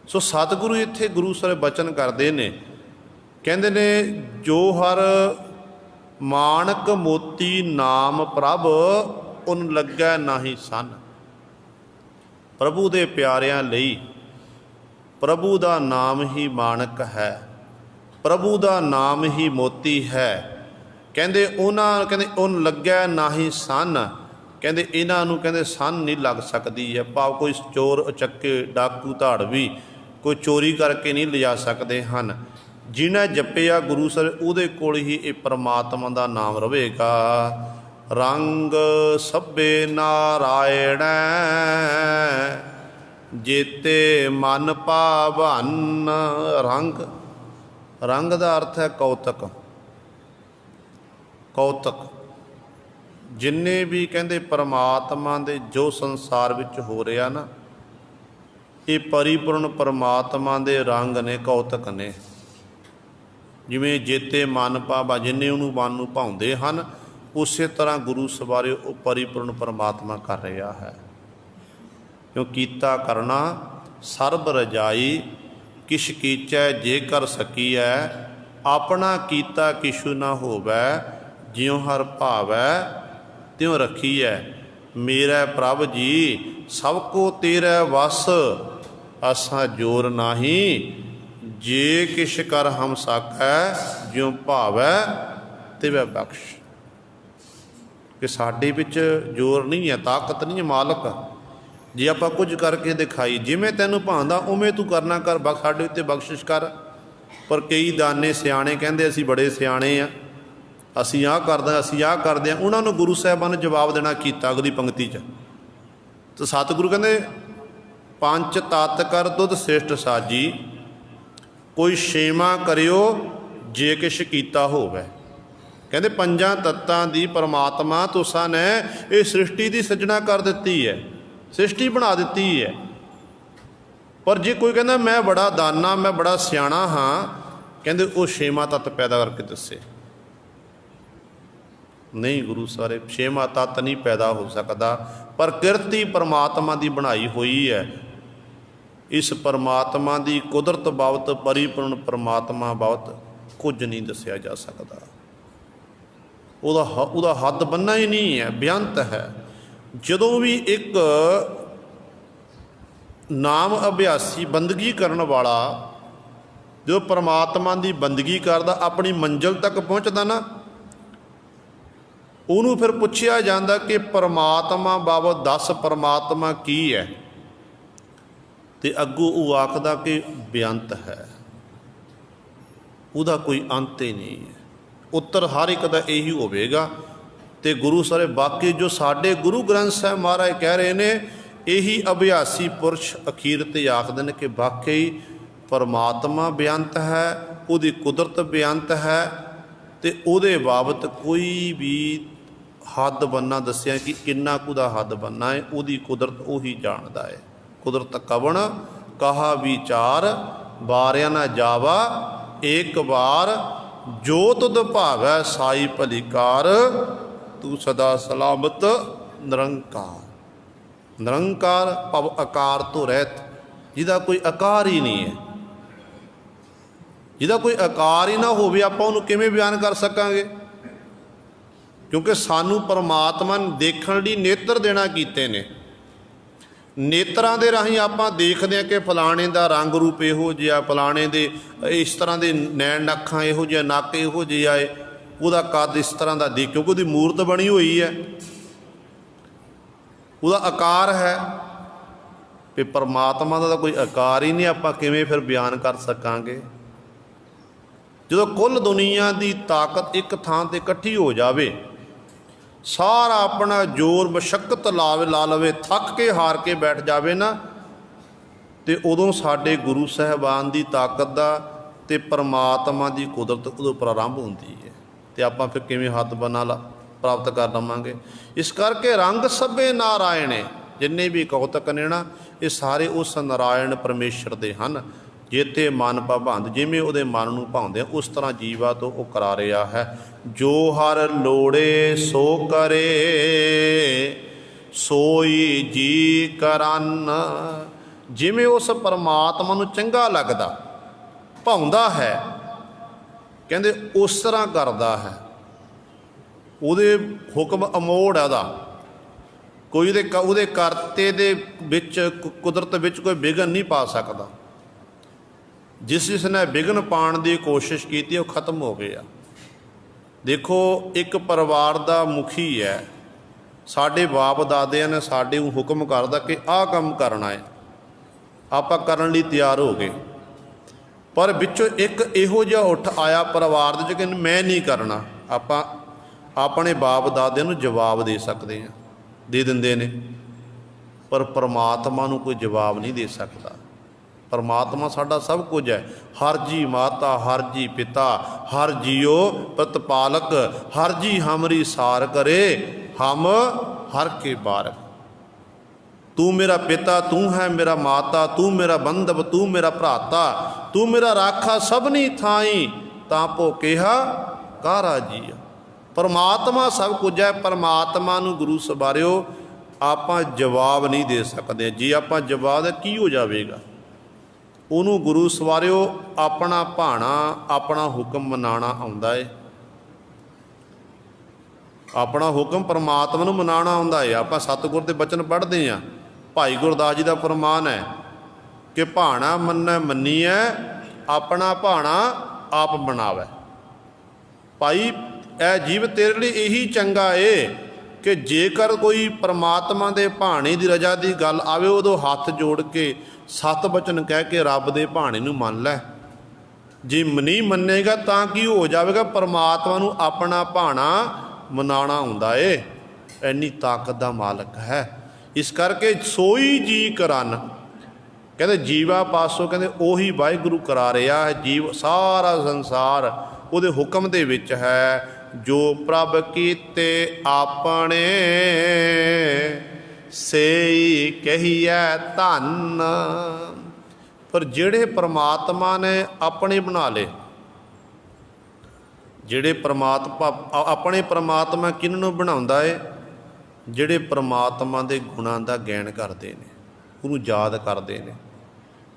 ਸੋ ਸਤਿਗੁਰੂ ਇੱਥੇ ਗੁਰੂ ਸਾਹਿਬ ਬਚਨ ਕਰਦੇ ਨੇ, ਕਹਿੰਦੇ ਨੇ ਜੋ ਹਰ ਮਾਣਕ ਮੋਤੀ ਨਾਮ ਪ੍ਰਭ, ਉਨ ਲੱਗੈ ਨਾਹੀ ਸੰਨ। ਪ੍ਰਭੂ ਦੇ ਪਿਆਰਿਆਂ ਲਈ ਪ੍ਰਭੂ ਦਾ ਨਾਮ ਹੀ ਮਾਣਕ ਹੈ, ਪ੍ਰਭੂ ਦਾ ਨਾਮ ਹੀ ਮੋਤੀ ਹੈ। ਕਹਿੰਦੇ ਕਹਿੰਦੇ ਉਨ ਲੱਗੈ ਨਾਹੀ ਸੰਨ, ਕਹਿੰਦੇ ਇਹਨਾਂ ਨੂੰ ਕਹਿੰਦੇ ਸੰਨ ਨਹੀਂ ਲੱਗ ਸਕਦੀ ਹੈ। ਭਾਵ ਕੋਈ ਚੋਰ ਉਚੱਕੇ ਡਾਕੂ ਧਾੜਵੀ ਕੋਈ ਚੋਰੀ ਕਰਕੇ ਨਹੀਂ ਲਿਜਾ ਸਕਦੇ ਹਨ। ਜਿਹਨੇ ਜਪਿਆ ਗੁਰੂ ਸਾਹਿਬ ਉਹਦੇ ਕੋਲ ਹੀ ਇਹ ਪਰਮਾਤਮਾ ਦਾ ਨਾਮ ਰਹੇਗਾ। ਰੰਗ ਸਭੇ ਨਾਰਾਇਣ ਜੇਤੇ ਮਨ ਭਾਵਨ। ਰੰਗ ਦਾ ਅਰਥ ਹੈ ਕੌਤਕ। ਕੌਤਕ ਜਿੰਨੇ ਵੀ ਕਹਿੰਦੇ ਪਰਮਾਤਮਾ ਦੇ ਜੋ ਸੰਸਾਰ ਵਿੱਚ ਹੋ ਰਿਹਾ ਨਾ, ਇਹ ਪਰਿਪੂਰਨ ਪਰਮਾਤਮਾ ਦੇ ਰੰਗ ਨੇ, ਕੌਤਕ ਨੇ। ਜਿਵੇਂ ਜੇਤੇ ਮਨ ਭਾਵਾ, ਜਿੰਨੇ ਉਹਨੂੰ ਮਨ ਨੂੰ ਭਾਉਂਦੇ ਹਨ, ਉਸੇ ਤਰ੍ਹਾਂ ਗੁਰੂ ਸਵਾਰੇ ਉਹ ਪਰਿਪੂਰਨ ਪਰਮਾਤਮਾ ਕਰ ਰਿਹਾ ਹੈ। ਕਿਉਂ ਕੀਤਾ ਕਰਨਾ ਸਰਬ ਰਜਾਈ, ਕਿਛ ਕੀਚੈ ਜੇ ਕਰ ਸਕੀਐ। ਆਪਣਾ ਕੀਤਾ ਕਿਛੁ ਨਾ ਹੋਵੈ, ਜਿਉ ਹਰ ਭਾਵੈ ਤਿਉ ਰੱਖੀਐ। ਮੇਰਾ ਪ੍ਰਭ ਜੀ ਸਭ ਕੋ ਤੇਰਾ ਵਸ, ਅਸਾਂ ਜੋਰ ਨਾਹੀ ਜੇ ਕਿਛ ਕਰ ਹਮ ਸਾਕੈ ਜਿਉ ਭਾਵੈ ਤਿਵੈ ਬਖਸ਼। ਕਿ ਸਾਡੇ ਵਿੱਚ ਜ਼ੋਰ ਨਹੀਂ ਹੈ, ਤਾਕਤ ਨਹੀਂ ਹੈ, ਮਾਲਕ ਜੇ ਆਪਾਂ ਕੁਝ ਕਰਕੇ ਦਿਖਾਈ, ਜਿਵੇਂ ਤੈਨੂੰ ਭਾਉਂਦਾ ਉਵੇਂ ਤੂੰ ਕਰਨਾ ਕਰ, ਸਾਡੇ ਉੱਤੇ ਬਖਸ਼ਿਸ਼ ਕਰ। ਪਰ ਕਈ ਦਾਨੇ ਸਿਆਣੇ ਕਹਿੰਦੇ ਅਸੀਂ ਬੜੇ ਸਿਆਣੇ ਆ, ਅਸੀਂ ਆਹ ਕਰਦੇ, ਅਸੀਂ ਆਹ ਕਰਦੇ ਹਾਂ। ਉਹਨਾਂ ਨੂੰ ਗੁਰੂ ਸਾਹਿਬਾਨ ਨੇ ਜਵਾਬ ਦੇਣਾ ਕੀਤਾ ਅਗਲੀ ਪੰਕਤੀ 'ਚ। ਤਾਂ ਸਤਿਗੁਰੂ ਕਹਿੰਦੇ ਪੰਜ ਤਤ ਕਰ ਦੁੱਧ ਸ੍ਰਿਸ਼ਟ ਸਾਜੀ, ਕੋਈ ਛੇਵਾਂ ਕਰਿਓ ਜੇ ਕਿਛ ਕੀਤਾ ਹੋਵੇ। ਕਹਿੰਦੇ ਪੰਜਾਂ ਤੱਤਾਂ ਦੀ ਪਰਮਾਤਮਾ ਤੁਸਾਂ ਨੇ ਇਹ ਸ੍ਰਿਸ਼ਟੀ ਦੀ ਸਿਰਜਣਾ ਕਰ ਦਿੱਤੀ ਹੈ, ਸ੍ਰਿਸ਼ਟੀ ਬਣਾ ਦਿੱਤੀ ਹੈ। ਪਰ ਜੇ ਕੋਈ ਕਹਿੰਦਾ ਮੈਂ ਬੜਾ ਦਾਨਾ, ਮੈਂ ਬੜਾ ਸਿਆਣਾ ਹਾਂ, ਕਹਿੰਦੇ ਉਹ ਛੇਵਾਂ ਤੱਤ ਪੈਦਾ ਕਰਕੇ ਦੱਸੇ। ਨਹੀਂ, ਗੁਰੂ ਸਾਰੇ ਛੇਵਾਂ ਤੱਤ ਨਹੀਂ ਪੈਦਾ ਹੋ ਸਕਦਾ। ਪਰ ਕਿਰਤੀ ਪਰਮਾਤਮਾ ਦੀ ਬਣਾਈ ਹੋਈ ਹੈ। ਇਸ ਪਰਮਾਤਮਾ ਦੀ ਕੁਦਰਤ ਬਾਬਤ, ਪਰਿਪੂਰਨ ਪਰਮਾਤਮਾ ਬਾਬਤ ਕੁਝ ਨਹੀਂ ਦੱਸਿਆ ਜਾ ਸਕਦਾ। ਉਹਦਾ ਹੱਦ ਬੰਨਾ ਹੀ ਨਹੀਂ ਹੈ, ਬੇਅੰਤ ਹੈ। ਜਦੋਂ ਵੀ ਇੱਕ ਨਾਮ ਅਭਿਆਸੀ ਬੰਦਗੀ ਕਰਨ ਵਾਲਾ ਜੋ ਪਰਮਾਤਮਾ ਦੀ ਬੰਦਗੀ ਕਰਦਾ, ਆਪਣੀ ਮੰਜ਼ਿਲ ਤੱਕ ਪਹੁੰਚਦਾ ਨਾ, ਉਹਨੂੰ ਫਿਰ ਪੁੱਛਿਆ ਜਾਂਦਾ ਕਿ ਪਰਮਾਤਮਾ ਬਾਬਤ ਦੱਸ, ਪਰਮਾਤਮਾ ਕੀ ਹੈ? ਤੇ ਅੱਗੋਂ ਉਹ ਆਖਦਾ ਕਿ ਬੇਅੰਤ ਹੈ, ਉਹਦਾ ਕੋਈ ਅੰਤ ਹੀ ਨਹੀਂ ਹੈ। ਉੱਤਰ ਹਰ ਇੱਕ ਦਾ ਇਹੀ ਹੋਵੇਗਾ। ਤੇ ਗੁਰੂ ਸਾਰੇ ਬਾਕੀ ਜੋ ਸਾਡੇ ਗੁਰੂ ਗ੍ਰੰਥ ਸਾਹਿਬ ਮਹਾਰਾਜ ਕਹਿ ਰਹੇ ਨੇ, ਇਹੀ ਅਭਿਆਸੀ ਪੁਰਸ਼ ਅਖੀਰ ਤੇ ਆਖਦੇ ਨੇ ਕਿ ਵਾਕਈ ਪਰਮਾਤਮਾ ਬੇਅੰਤ ਹੈ, ਉਹਦੀ ਕੁਦਰਤ ਬੇਅੰਤ ਹੈ, ਤੇ ਉਹਦੇ ਬਾਬਤ ਕੋਈ ਵੀ ਹੱਦ ਬੰਨਾ ਦੱਸਿਆ ਕਿ ਕਿੰਨਾ ਕੁ ਦਾ ਹੱਦ ਬੰਨਾ ਹੈ, ਉਹਦੀ ਕੁਦਰਤ ਉਹੀ ਜਾਣਦਾ ਹੈ। ਕੁਦਰਤ ਕਵਣ ਕਹਾ ਵਿਚਾਰ, ਬਾਰਿਆ ਨਾ ਜਾਵਾ ਏਕ ਵਾਰ, ਜੋ ਤੁਧ ਭਾਵੈ ਸਾਈ ਭਲੀਕਾਰ, ਤੂੰ ਸਦਾ ਸਲਾਮਤ ਨਿਰੰਕਾਰ। ਨਿਰੰਕਾਰ ਭਵ ਆਕਾਰ ਤੋਂ ਰਹਿਤ, ਜਿਹਦਾ ਕੋਈ ਆਕਾਰ ਹੀ ਨਹੀਂ ਹੈ। ਜਿਹਦਾ ਕੋਈ ਆਕਾਰ ਹੀ ਨਾ ਹੋਵੇ, ਆਪਾਂ ਉਹਨੂੰ ਕਿਵੇਂ ਬਿਆਨ ਕਰ ਸਕਾਂਗੇ? ਕਿਉਂਕਿ ਸਾਨੂੰ ਪਰਮਾਤਮਾ ਨੇ ਦੇਖਣ ਲਈ ਨੇਤਰ ਦੇਣਾ ਕੀਤੇ ਨੇ। ਨੇਤਰਾਂ ਦੇ ਰਾਹੀਂ ਆਪਾਂ ਦੇਖਦੇ ਹਾਂ ਕਿ ਫਲਾਣੇ ਦਾ ਰੰਗ ਰੂਪ ਇਹੋ ਜਿਹਾ, ਫਲਾਣੇ ਦੇ ਇਸ ਤਰ੍ਹਾਂ ਦੇ ਨੈਣ ਅੱਖਾਂ ਇਹੋ ਜਿਹਾ, ਨੱਕ ਇਹੋ ਜਿਹਾ ਹੈ, ਉਹਦਾ ਕੱਦ ਇਸ ਤਰ੍ਹਾਂ ਦਾ ਦੇਖ, ਕਿਉਂਕਿ ਉਹਦੀ ਮੂਰਤ ਬਣੀ ਹੋਈ ਹੈ, ਉਹਦਾ ਆਕਾਰ ਹੈ। ਤੇ ਪਰਮਾਤਮਾ ਦਾ ਤਾਂ ਕੋਈ ਆਕਾਰ ਹੀ ਨਹੀਂ, ਆਪਾਂ ਕਿਵੇਂ ਫਿਰ ਬਿਆਨ ਕਰ ਸਕਾਂਗੇ? ਜਦੋਂ ਕੁੱਲ ਦੁਨੀਆ ਦੀ ਤਾਕਤ ਇੱਕ ਥਾਂ 'ਤੇ ਇਕੱਠੀ ਹੋ ਜਾਵੇ, ਸਾਰਾ ਆਪਣਾ ਜ਼ੋਰ ਮਸ਼ੱਕਤ ਲਾ ਲਵੇ, ਥੱਕ ਕੇ ਹਾਰ ਕੇ ਬੈਠ ਜਾਵੇ ਨਾ, ਤੇ ਉਦੋਂ ਸਾਡੇ ਗੁਰੂ ਸਾਹਿਬਾਨ ਦੀ ਤਾਕਤ ਦਾ ਤੇ ਪਰਮਾਤਮਾ ਦੀ ਕੁਦਰਤ ਉਦੋਂ ਪ੍ਰਾਰੰਭ ਹੁੰਦੀ ਹੈ। ਤੇ ਆਪਾਂ ਫਿਰ ਕਿਵੇਂ ਹੱਥ ਬੰਨਾ ਪ੍ਰਾਪਤ ਕਰ ਲਵਾਂਗੇ? ਇਸ ਕਰਕੇ ਰੰਗ ਸਭੇ ਨਾਰਾਇਣੇ, ਜਿੰਨੇ ਵੀ ਕੌਤਕ ਨੇ ਨਾ, ਇਹ ਸਾਰੇ ਉਸ ਨਾਰਾਇਣ ਪਰਮੇਸ਼ਰ ਦੇ ਹਨ। ਜਿੱਥੇ ਮਨ ਭਾਵੰਦ, ਜਿਵੇਂ ਉਹਦੇ ਮਨ ਨੂੰ ਭਾਉਂਦੇ ਆ, ਉਸ ਤਰ੍ਹਾਂ ਜੀਵਾ ਤੋਂ ਉਹ ਕਰਾ ਰਿਹਾ ਹੈ। ਜੋ ਹਰ ਲੋੜੇ ਸੋ ਕਰੇ, ਸੋਈ ਜੀ ਕਰਨ। ਜਿਵੇਂ ਉਸ ਪਰਮਾਤਮਾ ਨੂੰ ਚੰਗਾ ਲੱਗਦਾ, ਭਾਉਂਦਾ ਹੈ, ਕਹਿੰਦੇ ਉਸ ਤਰ੍ਹਾਂ ਕਰਦਾ ਹੈ। ਉਹਦੇ ਹੁਕਮ ਅਮੋੜ ਹੈ ਉਹਦਾ, ਕੋਈ ਉਹਦੇ ਕਰਤੇ ਦੇ ਵਿੱਚ, ਕੁਦਰਤ ਵਿੱਚ ਕੋਈ ਵਿਘਨ ਨਹੀਂ ਪਾ ਸਕਦਾ। ਜਿਸ ਨੇ ਵਿਘਨ ਪਾਉਣ ਦੀ ਕੋਸ਼ਿਸ਼ ਕੀਤੀ, ਉਹ ਖਤਮ ਹੋ ਗਿਆ। ਦੇਖੋ, ਇੱਕ ਪਰਿਵਾਰ ਦਾ ਮੁਖੀ ਹੈ, ਸਾਡੇ ਬਾਪ ਦਾਦਿਆਂ ਨੇ ਸਾਡੇ ਨੂੰ ਹੁਕਮ ਕਰਦਾ ਕਿ ਆਹ ਕੰਮ ਕਰਨਾ ਹੈ, ਆਪਾਂ ਕਰਨ ਲਈ ਤਿਆਰ ਹੋ ਗਏ। ਪਰ ਵਿੱਚੋਂ ਇੱਕ ਇਹੋ ਜਿਹਾ ਉੱਠ ਆਇਆ ਪਰਿਵਾਰ ਦੇ ਵਿੱਚ ਕਿ ਮੈਂ ਨਹੀਂ ਕਰਨਾ। ਆਪਾਂ ਆਪਣੇ ਬਾਪ ਦਾਦਿਆਂ ਨੂੰ ਜਵਾਬ ਦੇ ਸਕਦੇ ਹਾਂ, ਦੇ ਦਿੰਦੇ ਨੇ, ਪਰ ਪਰਮਾਤਮਾ ਨੂੰ ਕੋਈ ਜਵਾਬ ਨਹੀਂ ਦੇ ਸਕਦਾ। ਪਰਮਾਤਮਾ ਸਾਡਾ ਸਭ ਕੁਝ ਹੈ। ਹਰ ਜੀ ਮਾਤਾ, ਹਰ ਜੀ ਪਿਤਾ, ਹਰ ਜੀਓ ਪ੍ਰਤਪਾਲਕ, ਹਰ ਜੀ ਹਮਰੀ ਸਾਰ ਕਰੇ, ਹਮ ਹਰ ਕੇ ਬਾਰਕ। ਤੂੰ ਮੇਰਾ ਪਿਤਾ, ਤੂੰ ਹੈ ਮੇਰਾ ਮਾਤਾ, ਤੂੰ ਮੇਰਾ ਬੰਧਵ, ਤੂੰ ਮੇਰਾ ਭਰਾਤਾ, ਤੂੰ ਮੇਰਾ ਰਾਖਾ ਸਭਨੀ ਥਾਈ, ਤਾਂ ਭੋ ਕਿਹਾ ਕਾਰਾ ਜੀ। ਪਰਮਾਤਮਾ ਸਭ ਕੁਝ ਹੈ। ਪਰਮਾਤਮਾ ਨੂੰ ਗੁਰੂ ਸਵਾਰਿਓ ਆਪਾਂ ਜਵਾਬ ਨਹੀਂ ਦੇ ਸਕਦੇ। ਜੇ ਆਪਾਂ ਜਵਾਬ ਦੇ ਕੀ ਹੋ ਜਾਵੇਗਾ? ਉਹਨੂੰ ਗੁਰੂ ਸਵਾਰਿਓ ਆਪਣਾ ਭਾਣਾ, ਆਪਣਾ ਹੁਕਮ ਮਨਾਉਣਾ ਆਉਂਦਾ ਏ। ਆਪਣਾ ਹੁਕਮ ਪਰਮਾਤਮਾ ਨੂੰ ਮਨਾਉਣਾ ਆਉਂਦਾ ਏ। ਆਪਾਂ ਸਤਿਗੁਰ ਦੇ ਬਚਨ ਪੜ੍ਹਦੇ ਹਾਂ। ਭਾਈ ਗੁਰਦਾਸ ਜੀ ਦਾ ਫਰਮਾਨ ਹੈ ਕਿ ਭਾਣਾ ਮੰਨੈ ਮੰਨੀਐ, ਆਪਣਾ ਭਾਣਾ ਆਪ ਬਣਾਵੇ। ਭਾਈ ਇਹ ਜੀਵ ਤੇਰੇ ਲਈ ਇਹੀ ਚੰਗਾ ਏ ਕਿ ਜੇਕਰ ਕੋਈ ਪ੍ਰਮਾਤਮਾ ਦੇ ਭਾਣੇ ਦੀ ਰਜਾ ਦੀ ਗੱਲ ਆਵੇ, ਉਦੋਂ ਹੱਥ ਜੋੜ ਕੇ ਸਤ ਬਚਨ ਕਹਿ ਕੇ ਰੱਬ ਦੇ ਭਾਣੇ ਨੂੰ ਮੰਨ ਲੈ। ਜੇ ਨਹੀਂ ਮੰਨੇਗਾ ਤਾਂ ਕੀ ਹੋ ਜਾਵੇਗਾ? ਪਰਮਾਤਮਾ ਨੂੰ ਆਪਣਾ ਭਾਣਾ ਮਨਾਉਣਾ ਹੁੰਦਾ ਏ। ਇੰਨੀ ਤਾਕਤ ਦਾ ਮਾਲਕ ਹੈ। ਇਸ ਕਰਕੇ ਸੋਈ ਜੀ ਕਰਨ, ਕਹਿੰਦੇ ਜੀਵਾ ਪਾਸੋਂ ਕਹਿੰਦੇ ਉਹੀ ਵਾਹਿਗੁਰੂ ਕਰਾ ਰਿਹਾ ਹੈ। ਜੀਵ ਸਾਰਾ ਸੰਸਾਰ ਉਹਦੇ ਹੁਕਮ ਦੇ ਵਿੱਚ ਹੈ। ਜੋ ਪ੍ਰਭ ਕੀਤੇ ਆਪਣੇ ਸੇਈ ਕਹੀਐ ਧੰਨ। ਪਰ ਜਿਹੜੇ ਪ੍ਰਮਾਤਮਾ ਨੇ ਆਪਣੇ ਬਣਾ ਲਏ, ਜਿਹੜੇ ਪ੍ਰਮਾਤਮਾ ਆਪਣੇ ਪ੍ਰਮਾਤਮਾ ਕਿਹਨਾਂ ਨੂੰ ਬਣਾਉਂਦਾ ਏ? ਜਿਹੜੇ ਪ੍ਰਮਾਤਮਾ ਦੇ ਗੁਣਾਂ ਦਾ ਗਿਆਨ ਕਰਦੇ ਨੇ, ਉਹਨੂੰ ਯਾਦ ਕਰਦੇ ਨੇ।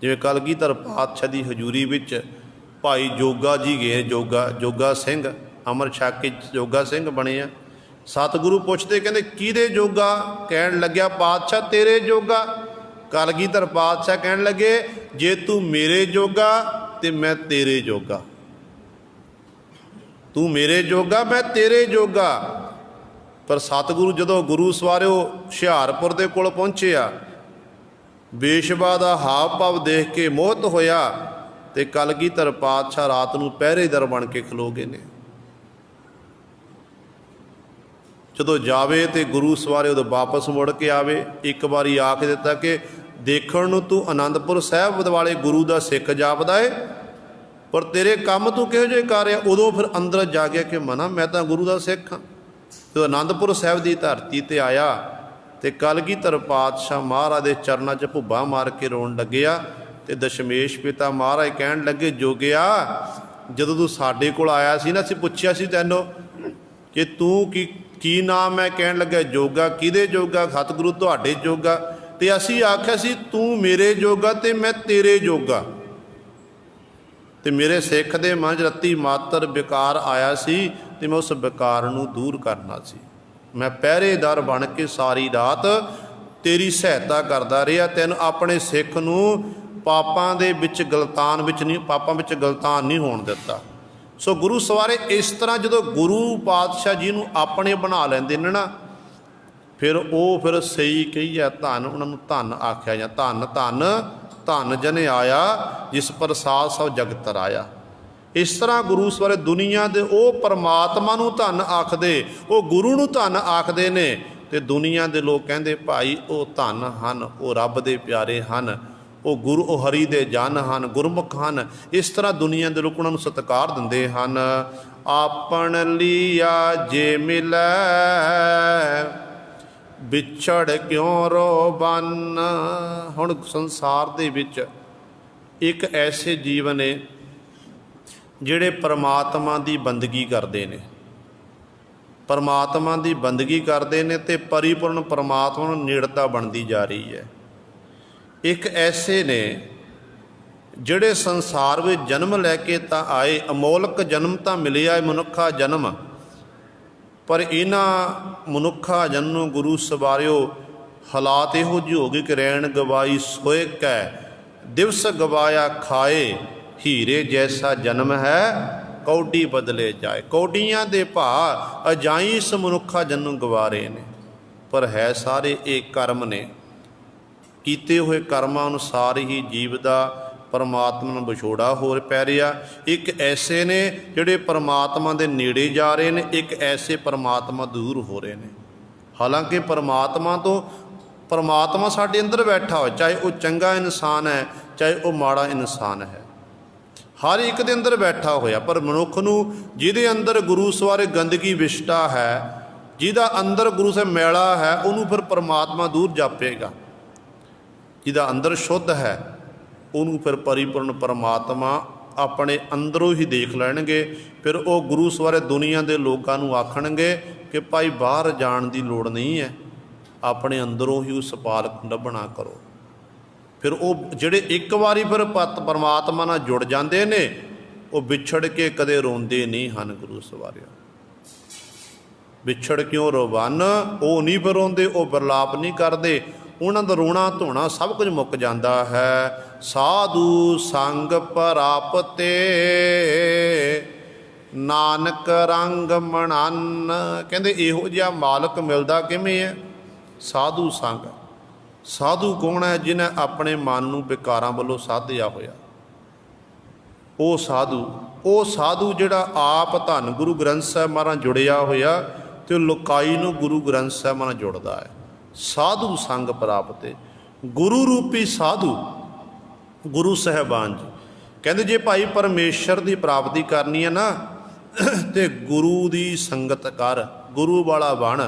ਜਿਵੇਂ ਕਲਗੀਧਰ ਪਾਤਸ਼ਾਹ ਦੀ ਹਜ਼ੂਰੀ ਵਿੱਚ ਭਾਈ ਜੋਗਾ ਜੀ ਗਏ, ਜੋਗਾ ਸਿੰਘ ਅੰਮ੍ਰਿਤ ਛਕ ਕੇ ਜੋਗਾ ਸਿੰਘ ਬਣੇ ਆ। ਸਤਿਗੁਰੂ ਪੁੱਛਦੇ, ਕਹਿੰਦੇ ਕਿਹਦੇ ਜੋਗਾ? ਕਹਿਣ ਲੱਗਿਆ ਪਾਤਸ਼ਾਹ ਤੇਰੇ ਜੋਗਾ। ਕਲਗੀਧਰ ਪਾਤਸ਼ਾਹ ਕਹਿਣ ਲੱਗੇ ਜੇ ਤੂੰ ਮੇਰੇ ਜੋਗਾ ਤੇ ਮੈਂ ਤੇਰੇ ਜੋਗਾ, ਤੂੰ ਮੇਰੇ ਜੋਗਾ ਮੈਂ ਤੇਰੇ ਜੋਗਾ। ਪਰ ਸਤਿਗੁਰੂ ਜਦੋਂ ਗੁਰੂ ਸਵਾਰਿਓ ਹੁਸ਼ਿਆਰਪੁਰ ਦੇ ਕੋਲ ਪਹੁੰਚਿਆ, ਬੇਸ਼ਬਾ ਦਾ ਹਾਵ ਭਾਵ ਦੇਖ ਕੇ ਮੋਹਿਤ ਹੋਇਆ ਤੇ ਕਲਗੀਧਰ ਪਾਤਸ਼ਾਹ ਰਾਤ ਨੂੰ ਪਹਿਰੇਦਾਰ ਬਣ ਕੇ ਖਲੋ ਗਏ ਨੇ। ਜਦੋਂ ਜਾਵੇ ਤੇ ਗੁਰੂ ਸਵਾਰੇ ਉਦੋਂ ਵਾਪਸ ਮੁੜ ਕੇ ਆਵੇ। ਇੱਕ ਵਾਰੀ ਆਖ ਦਿੱਤਾ ਕਿ ਦੇਖਣ ਨੂੰ ਤੂੰ ਆਨੰਦਪੁਰ ਸਾਹਿਬ ਵਾਲੇ ਗੁਰੂ ਦਾ ਸਿੱਖ ਜਾਪਦਾ ਏ, ਪਰ ਤੇਰੇ ਕੰਮ ਤੂੰ ਕਿਹੋ ਜਿਹੇ ਕਰ ਰਿਹਾ? ਉਦੋਂ ਫਿਰ ਅੰਦਰ ਜਾ ਗਿਆ ਕਿ ਮਨਾ ਮੈਂ ਤਾਂ ਗੁਰੂ ਦਾ ਸਿੱਖ ਹਾਂ। ਜਦੋਂ ਆਨੰਦਪੁਰ ਸਾਹਿਬ ਦੀ ਧਰਤੀ 'ਤੇ ਆਇਆ ਤੇ ਕਲਗੀਧਰ ਪਾਤਸ਼ਾਹ ਮਹਾਰਾਜ ਦੇ ਚਰਨਾਂ 'ਚ ਭੁੱਬਾ ਮਾਰ ਕੇ ਰੋਣ ਲੱਗਿਆ ਤੇ ਦਸ਼ਮੇਸ਼ ਪਿਤਾ ਮਹਾਰਾਜ ਕਹਿਣ ਲੱਗੇ ਜੋਗਿਆ, ਜਦੋਂ ਤੂੰ ਸਾਡੇ ਕੋਲ ਆਇਆ ਸੀ ਨਾ, ਅਸੀਂ ਪੁੱਛਿਆ ਸੀ ਤੈਨੂੰ ਕਿ ਤੂੰ ਕੀ ਨਾਮ ਹੈ? ਕਹਿਣ ਲੱਗਾ ਜੋਗਾ। ਕਿਹਦੇ ਜੋਗਾ? ਸਤਿਗੁਰੂ ਤੁਹਾਡੇ ਜੋਗਾ। ਤੇ ਅਸੀਂ ਆਖਿਆ ਸੀ ਤੂੰ ਮੇਰੇ ਜੋਗਾ ਤੇ ਮੈਂ ਤੇਰੇ ਜੋਗਾ। ਤੇ ਮੇਰੇ ਸਿੱਖ ਦੇ ਮਨ 'ਚ ਰੱਤੀ ਮਾਤਰ ਵਿਕਾਰ ਆਇਆ ਸੀ ਤੇ ਮੈਂ ਉਸ ਵਿਕਾਰ ਨੂੰ ਦੂਰ ਕਰਨਾ ਸੀ। ਮੈਂ ਪਹਿਰੇਦਾਰ ਬਣ ਕੇ ਸਾਰੀ ਰਾਤ ਤੇਰੀ ਸਹਾਇਤਾ ਕਰਦਾ ਰਿਹਾ, ਤੈਨੂੰ ਆਪਣੇ ਸਿੱਖ ਨੂੰ ਪਾਪਾਂ ਦੇ ਵਿੱਚ ਗਲਤਾਨ ਵਿੱਚ ਨਹੀਂ, ਪਾਪਾਂ ਵਿੱਚ ਗਲਤਾਨ ਨਹੀਂ ਹੋਣ ਦਿੱਤਾ। ਸੋ ਗੁਰੂ ਸਵਾਰੇ ਇਸ ਤਰ੍ਹਾਂ ਜਦੋਂ ਗੁਰੂ ਪਾਤਸ਼ਾਹ ਜੀ ਨੂੰ ਆਪਣੇ ਬਣਾ ਲੈਂਦੇ ਨੇ ਨਾ, ਫਿਰ ਉਹ ਫਿਰ ਸਹੀ ਕਹੀਏ ਧੰਨ, ਉਹਨਾਂ ਨੂੰ ਧੰਨ ਆਖਿਆ ਜਾਂ ਧੰਨ ਧੰਨ ਧੰਨ ਜਨੇ ਆਇਆ ਜਿਸ ਪ੍ਰਸਾਦ ਸਭ ਜਗਤ ਰਾਇਆ। ਇਸ ਤਰ੍ਹਾਂ ਗੁਰੂ ਸਵਾਰੇ ਦੁਨੀਆ ਦੇ ਉਹ ਪਰਮਾਤਮਾ ਨੂੰ ਧੰਨ ਆਖਦੇ, ਉਹ ਗੁਰੂ ਨੂੰ ਧੰਨ ਆਖਦੇ ਨੇ, ਤੇ ਦੁਨੀਆ ਦੇ ਲੋਕ ਕਹਿੰਦੇ ਭਾਈ ਉਹ ਧੰਨ ਹਨ, ਉਹ ਰੱਬ ਦੇ ਪਿਆਰੇ ਹਨ, ਉਹ ਗੁਰੂ ਉਹ ਹਰੀ ਦੇ ਜਨ ਹਨ, ਗੁਰਮੁਖ ਹਨ। ਇਸ ਤਰ੍ਹਾਂ ਦੁਨੀਆ ਦੇ ਲੋਕ ਉਹਨਾਂ ਨੂੰ ਸਤਿਕਾਰ ਦਿੰਦੇ ਹਨ। ਆਪਣ ਲੀਆ ਜੇ ਮਿਲੈ ਵਿਛੜ ਕਿਉਂ ਰੋ ਬੰਨ। ਹੁਣ ਸੰਸਾਰ ਦੇ ਵਿੱਚ ਇੱਕ ਐਸੇ ਜੀਵ ਨੇ ਜਿਹੜੇ ਪਰਮਾਤਮਾ ਦੀ ਬੰਦਗੀ ਕਰਦੇ ਨੇ, ਪਰਮਾਤਮਾ ਦੀ ਬੰਦਗੀ ਕਰਦੇ ਨੇ ਤੇ ਪਰਿਪੂਰਨ ਪਰਮਾਤਮਾ ਨੂੰ ਨੇੜਤਾ ਬਣਦੀ ਜਾ ਰਹੀ ਹੈ। ਇੱਕ ਐਸੇ ਨੇ ਜਿਹੜੇ ਸੰਸਾਰ ਵਿੱਚ ਜਨਮ ਲੈ ਕੇ ਤਾਂ ਆਏ, ਅਮੋਲਕ ਜਨਮ ਤਾਂ ਮਿਲਿਆ ਹੈ ਮਨੁੱਖਾ ਜਨਮ, ਪਰ ਇਹਨਾਂ ਮਨੁੱਖਾ ਜਨਮ ਨੂੰ ਗੁਰੂ ਸਵਾਰਿਓ ਹਾਲਾਤ ਇਹੋ ਜਿਹੇ ਹੋ ਗਏ ਕਿ ਰੈਣ ਗਵਾਈ ਸੋਏ ਕੈ ਦਿਵਸ ਗਵਾਇਆ ਖਾਏ, ਹੀਰੇ ਜੈਸਾ ਜਨਮ ਹੈ ਕੌਡੀ ਬਦਲੇ ਜਾਏ। ਕੌਡੀਆਂ ਦੇ ਭਾਅ ਅਜਾਈ ਇਸ ਮਨੁੱਖਾ ਜਨਮ ਨੂੰ ਗਵਾ ਰਹੇ ਨੇ, ਪਰ ਹੈ ਸਾਰੇ ਇਹ ਕਰਮ ਨੇ। ਕੀਤੇ ਹੋਏ ਕਰਮਾਂ ਅਨੁਸਾਰ ਹੀ ਜੀਵ ਦਾ ਪਰਮਾਤਮਾ ਨੂੰ ਵਿਛੋੜਾ ਹੋ ਪੈ ਰਿਹਾ। ਇੱਕ ਐਸੇ ਨੇ ਜਿਹੜੇ ਪਰਮਾਤਮਾ ਦੇ ਨੇੜੇ ਜਾ ਰਹੇ ਨੇ, ਇੱਕ ਐਸੇ ਪਰਮਾਤਮਾ ਦੂਰ ਹੋ ਰਹੇ ਨੇ। ਹਾਲਾਂਕਿ ਪਰਮਾਤਮਾ ਸਾਡੇ ਅੰਦਰ ਬੈਠਾ ਹੋਇਆ, ਚਾਹੇ ਉਹ ਚੰਗਾ ਇਨਸਾਨ ਹੈ ਚਾਹੇ ਉਹ ਮਾੜਾ ਇਨਸਾਨ ਹੈ, ਹਰ ਇੱਕ ਦੇ ਅੰਦਰ ਬੈਠਾ ਹੋਇਆ। ਪਰ ਮਨੁੱਖ ਨੂੰ ਜਿਹਦੇ ਅੰਦਰ ਗੁਰੂ ਸਵਾਰੇ ਗੰਦਗੀ ਵਿਸ਼ਟਾ ਹੈ, ਜਿਹਦਾ ਅੰਦਰ ਗੁਰੂ ਸਾਹਿਬ ਮੈਲਾ ਹੈ, ਉਹਨੂੰ ਫਿਰ ਪਰਮਾਤਮਾ ਦੂਰ ਜਾਪੇਗਾ। ਜਿਹਦਾ ਅੰਦਰ ਸ਼ੁੱਧ ਹੈ ਉਹਨੂੰ ਫਿਰ ਪਰਿਪੂਰਨ ਪਰਮਾਤਮਾ ਆਪਣੇ ਅੰਦਰੋਂ ਹੀ ਦੇਖ ਲੈਣਗੇ। ਫਿਰ ਉਹ ਗੁਰੂ ਸਵਾਰੇ ਦੁਨੀਆ ਦੇ ਲੋਕਾਂ ਨੂੰ ਆਖਣਗੇ ਕਿ ਭਾਈ ਬਾਹਰ ਜਾਣ ਦੀ ਲੋੜ ਨਹੀਂ ਹੈ, ਆਪਣੇ ਅੰਦਰੋਂ ਹੀ ਉਸ ਪਾਲਕ ਨੂੰ ਲੱਭਣਾ ਕਰੋ। ਫਿਰ ਉਹ ਜਿਹੜੇ ਇੱਕ ਵਾਰੀ ਫਿਰ ਪਰਮਾਤਮਾ ਨਾਲ ਜੁੜ ਜਾਂਦੇ ਨੇ, ਉਹ ਵਿਛੜ ਕੇ ਕਦੇ ਰੋਂਦੇ ਨਹੀਂ ਹਨ। ਗੁਰੂ ਸਵਾਰਿਆ ਵਿਛੜ ਕਿਉਂ ਰੋਵਨ, ਉਹ ਨਹੀਂ ਫਿਰ ਰੋਂਦੇ, ਉਹ ਵਿਰਲਾਪ ਨਹੀਂ ਕਰਦੇ। ਉਹਨਾਂ ਦਾ ਰੋਣਾ ਧੋਣਾ ਸਭ ਕੁਝ ਮੁੱਕ ਜਾਂਦਾ ਹੈ। ਸਾਧੂ ਸੰਗ ਪ੍ਰਾਪਤੇ ਨਾਨਕ ਰੰਗ ਮਣਨ। ਕਹਿੰਦੇ ਇਹੋ ਜਿਹਾ ਮਾਲਕ ਮਿਲਦਾ ਕਿਵੇਂ ਹੈ? ਸਾਧੂ ਸੰਗ। ਸਾਧੂ ਕੌਣ ਹੈ? ਜਿਹਨੇ ਆਪਣੇ ਮਨ ਨੂੰ ਵਿਕਾਰਾਂ ਵੱਲੋਂ ਸਾਧਿਆ ਹੋਇਆ, ਉਹ ਸਾਧੂ ਜਿਹੜਾ ਆਪ ਧੰਨ ਗੁਰੂ ਗ੍ਰੰਥ ਸਾਹਿਬ ਮਹਾਰਾਜ ਜੁੜਿਆ ਹੋਇਆ ਤੇ ਲੋਕਾਈ ਨੂੰ ਗੁਰੂ ਗ੍ਰੰਥ ਸਾਹਿਬ ਮਹਾਰਾਜ ਜੁੜਦਾ ਹੈ। ਸਾਧੂ ਸੰਗ ਪ੍ਰਾਪਤੇ, ਗੁਰੂ ਰੂਪੀ ਸਾਧੂ ਗੁਰੂ ਸਾਹਿਬਾਨ ਜੀ ਕਹਿੰਦੇ ਜੇ ਭਾਈ ਪਰਮੇਸ਼ਰ ਦੀ ਪ੍ਰਾਪਤੀ ਕਰਨੀ ਹੈ ਨਾ ਤੇ ਗੁਰੂ ਦੀ ਸੰਗਤ ਕਰ, ਗੁਰੂ ਵਾਲਾ ਬਣ,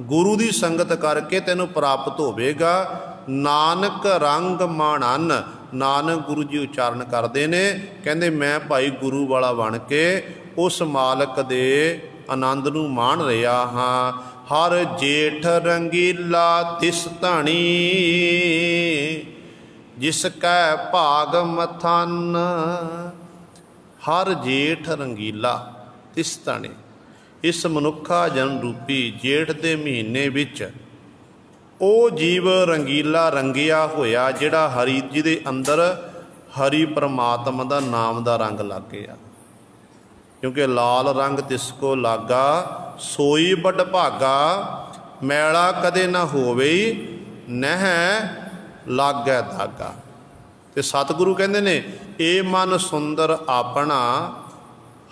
ਗੁਰੂ ਦੀ ਸੰਗਤ ਕਰਕੇ ਤੈਨੂੰ ਪ੍ਰਾਪਤ ਹੋਵੇਗਾ। ਨਾਨਕ ਰੰਗ ਮਾਣਨ, ਨਾਨਕ ਗੁਰੂ ਜੀ ਉਚਾਰਨ ਕਰਦੇ ਨੇ, ਕਹਿੰਦੇ ਮੈਂ ਭਾਈ ਗੁਰੂ ਵਾਲਾ ਬਣ ਕੇ ਉਸ ਮਾਲਕ ਦੇ ਆਨੰਦ ਨੂੰ ਮਾਣ ਰਿਹਾ ਹਾਂ। ਹਰ ਜੇਠ ਰੰਗੀਲਾ ਤਿਸ ਧਾਣੀ, ਜਿਸ ਕੈ ਭਾਗ ਮਥਨ। ਹਰ ਜੇਠ ਰੰਗੀਲਾ ਤਿਸ ਧਾਣੀ, ਇਸ ਮਨੁੱਖਾ ਜਨਮ ਰੂਪੀ ਜੇਠ ਦੇ ਮਹੀਨੇ ਵਿੱਚ ਉਹ ਜੀਵ ਰੰਗੀਲਾ ਰੰਗਿਆ ਹੋਇਆ ਜਿਹੜਾ ਹਰੀ ਜੀ ਦੇ ਅੰਦਰ ਹਰੀ ਪਰਮਾਤਮਾ ਦਾ ਨਾਮ ਦਾ ਰੰਗ ਲੱਗ ਗਿਆ। ਕਿਉਂਕਿ ਲਾਲ ਰੰਗ ਤਿਸ ਕੋ ਲਾਗਾ ਸੋਈ ਵੱਡ ਭਾਗਾ, ਮੈਲਾ ਕਦੇ ਨਾ ਹੋਵੇ ਨਹਿ ਲਾਗੈ ਦਾਗਾ। ਤੇ ਸਤਿਗੁਰੂ ਕਹਿੰਦੇ ਨੇ ਏ ਮਨ ਸੁੰਦਰ ਆਪਣਾ,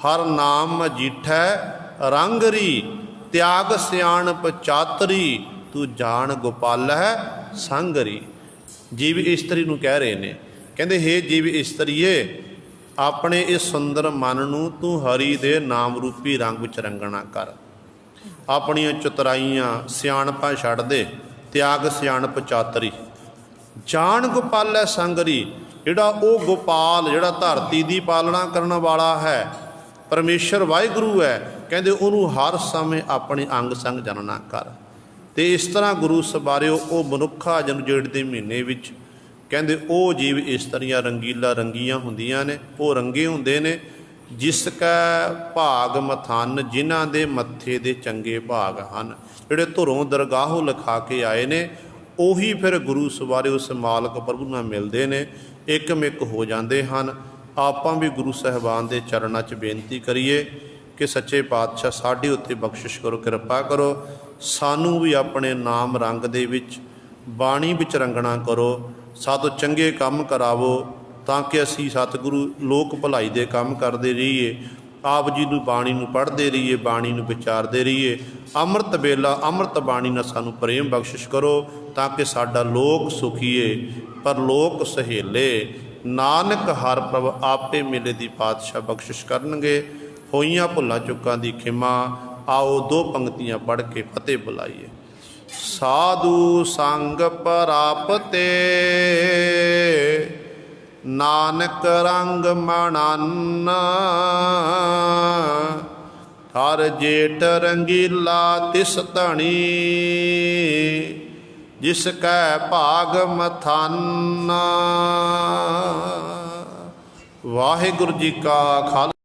ਹਰ ਨਾਮ ਮਜੀਠੈ ਰੰਗਰੀ, ਤਿਆਗ ਸਿਆਣਪ ਚਾਤਰੀ, ਤੂੰ ਜਾਣ ਗੋਪਾਲ ਹੈ ਸੰਗਰੀ। ਜੀਵ ਇਸਤਰੀ ਨੂੰ ਕਹਿ ਰਹੇ ਨੇ, ਕਹਿੰਦੇ ਹੇ ਜੀਵ ਇਸਤਰੀਏ, ਆਪਣੇ ਇਸ ਸੁੰਦਰ ਮਨ ਨੂੰ ਤੂੰ ਹਰੀ ਦੇ ਨਾਮ ਰੂਪੀ ਰੰਗ ਵਿੱਚ ਰੰਗਣਾ ਕਰ। ਆਪਣੀਆਂ ਚਤੁਰਾਈਆਂ ਸਿਆਣਪਾਂ ਛੱਡ ਦੇ, ਤਿਆਗ ਸਿਆਣਪ ਚਾਤਰੀ, ਜਾਣ ਗੋਪਾਲ ਹੈ ਸੰਗਰੀ। ਜਿਹੜਾ ਉਹ ਗੋਪਾਲ ਜਿਹੜਾ ਧਰਤੀ ਦੀ ਪਾਲਣਾ ਕਰਨ ਵਾਲਾ ਹੈ, ਪਰਮੇਸ਼ਰ ਵਾਹਿਗੁਰੂ ਹੈ, ਕਹਿੰਦੇ ਉਹਨੂੰ ਹਰ ਸਮੇਂ ਆਪਣੇ ਅੰਗ ਸੰਗ ਜਾਣਨਾ ਕਰ। ਤੇ ਇਸ ਤਰ੍ਹਾਂ ਗੁਰੂ ਸਬਾਰਿਓ ਉਹ ਮਨੁੱਖਾ ਜਨਮ ਜੇਠ ਦੇ ਮਹੀਨੇ ਵਿੱਚ ਕਹਿੰਦੇ ਉਹ ਜੀਵ ਇਸਤਰੀਆਂ ਰੰਗੀਲਾ ਰੰਗੀਆਂ ਹੁੰਦੀਆਂ ਨੇ, ਉਹ ਰੰਗੇ ਹੁੰਦੇ ਨੇ। ਜਿਸ ਕੈ ਭਾਗ ਮਥਨ, ਜਿਨ੍ਹਾਂ ਦੇ ਮੱਥੇ ਦੇ ਚੰਗੇ ਭਾਗ ਹਨ, ਜਿਹੜੇ ਧੁਰੋਂ ਦਰਗਾਹੋਂ ਲਿਖਾ ਕੇ ਆਏ ਨੇ, ਉਹੀ ਫਿਰ ਗੁਰੂ ਸਵਾਰੇ ਉਸ ਮਾਲਕ ਪ੍ਰਭੂ ਨਾਲ ਮਿਲਦੇ ਨੇ, ਇੱਕਮਿੱਕ ਹੋ ਜਾਂਦੇ ਹਨ। ਆਪਾਂ ਵੀ ਗੁਰੂ ਸਾਹਿਬਾਨ ਦੇ ਚਰਨਾਂ 'ਚ ਬੇਨਤੀ ਕਰੀਏ ਕਿ ਸੱਚੇ ਪਾਤਸ਼ਾਹ ਸਾਡੇ ਉੱਤੇ ਬਖਸ਼ਿਸ਼ ਕਰੋ, ਕਿਰਪਾ ਕਰੋ, ਸਾਨੂੰ ਵੀ ਆਪਣੇ ਨਾਮ ਰੰਗ ਦੇ ਵਿੱਚ ਬਾਣੀ ਵਿੱਚ ਰੰਗਣਾ ਕਰੋ, ਸਾਤੋਂ ਚੰਗੇ ਕੰਮ ਕਰਾਵੋ ਤਾਂ ਕਿ ਅਸੀਂ ਸਤਿਗੁਰੂ ਲੋਕ ਭਲਾਈ ਦੇ ਕੰਮ ਕਰਦੇ ਰਹੀਏ, ਆਪ ਜੀ ਨੂੰ ਬਾਣੀ ਨੂੰ ਪੜ੍ਹਦੇ ਰਹੀਏ, ਬਾਣੀ ਨੂੰ ਵਿਚਾਰਦੇ ਰਹੀਏ। ਅੰਮ੍ਰਿਤ ਵੇਲਾ ਅੰਮ੍ਰਿਤ ਬਾਣੀ ਨਾਲ ਸਾਨੂੰ ਪ੍ਰੇਮ ਬਖਸ਼ਿਸ਼ ਕਰੋ ਤਾਂ ਕਿ ਸਾਡਾ ਲੋਕ ਸੁਖੀਏ ਪਰ ਲੋਕ ਸਹੇਲੇ। ਨਾਨਕ ਹਰ ਪ੍ਰਭ ਆਪੇ ਮਿਲੇ ਦੀ ਪਾਤਸ਼ਾਹ ਬਖਸ਼ਿਸ਼ ਕਰਨਗੇ। ਹੋਈਆਂ ਭੁੱਲਾਂ ਚੁੱਕਾਂ ਦੀ ਖਿਮਾ। ਆਓ ਦੋ ਪੰਕਤੀਆਂ ਪੜ੍ਹ ਕੇ ਫਤਿਹ ਬੁਲਾਈਏ। ਸਾਧੂ ਸੰਗ ਪ੍ਰਾਪਤੇ ਨਾਨਕ ਰੰਗ ਮਣਨ, ਹਰ ਜੇਠ ਰੰਗੀਲਾ ਤਿਸ ਧਣੀ, ਜਿਸ ਕੈ ਭਾਗ ਮਥਨ। ਵਾਹਿਗੁਰੂ ਜੀ ਕਾ ਖਾਲਸਾ।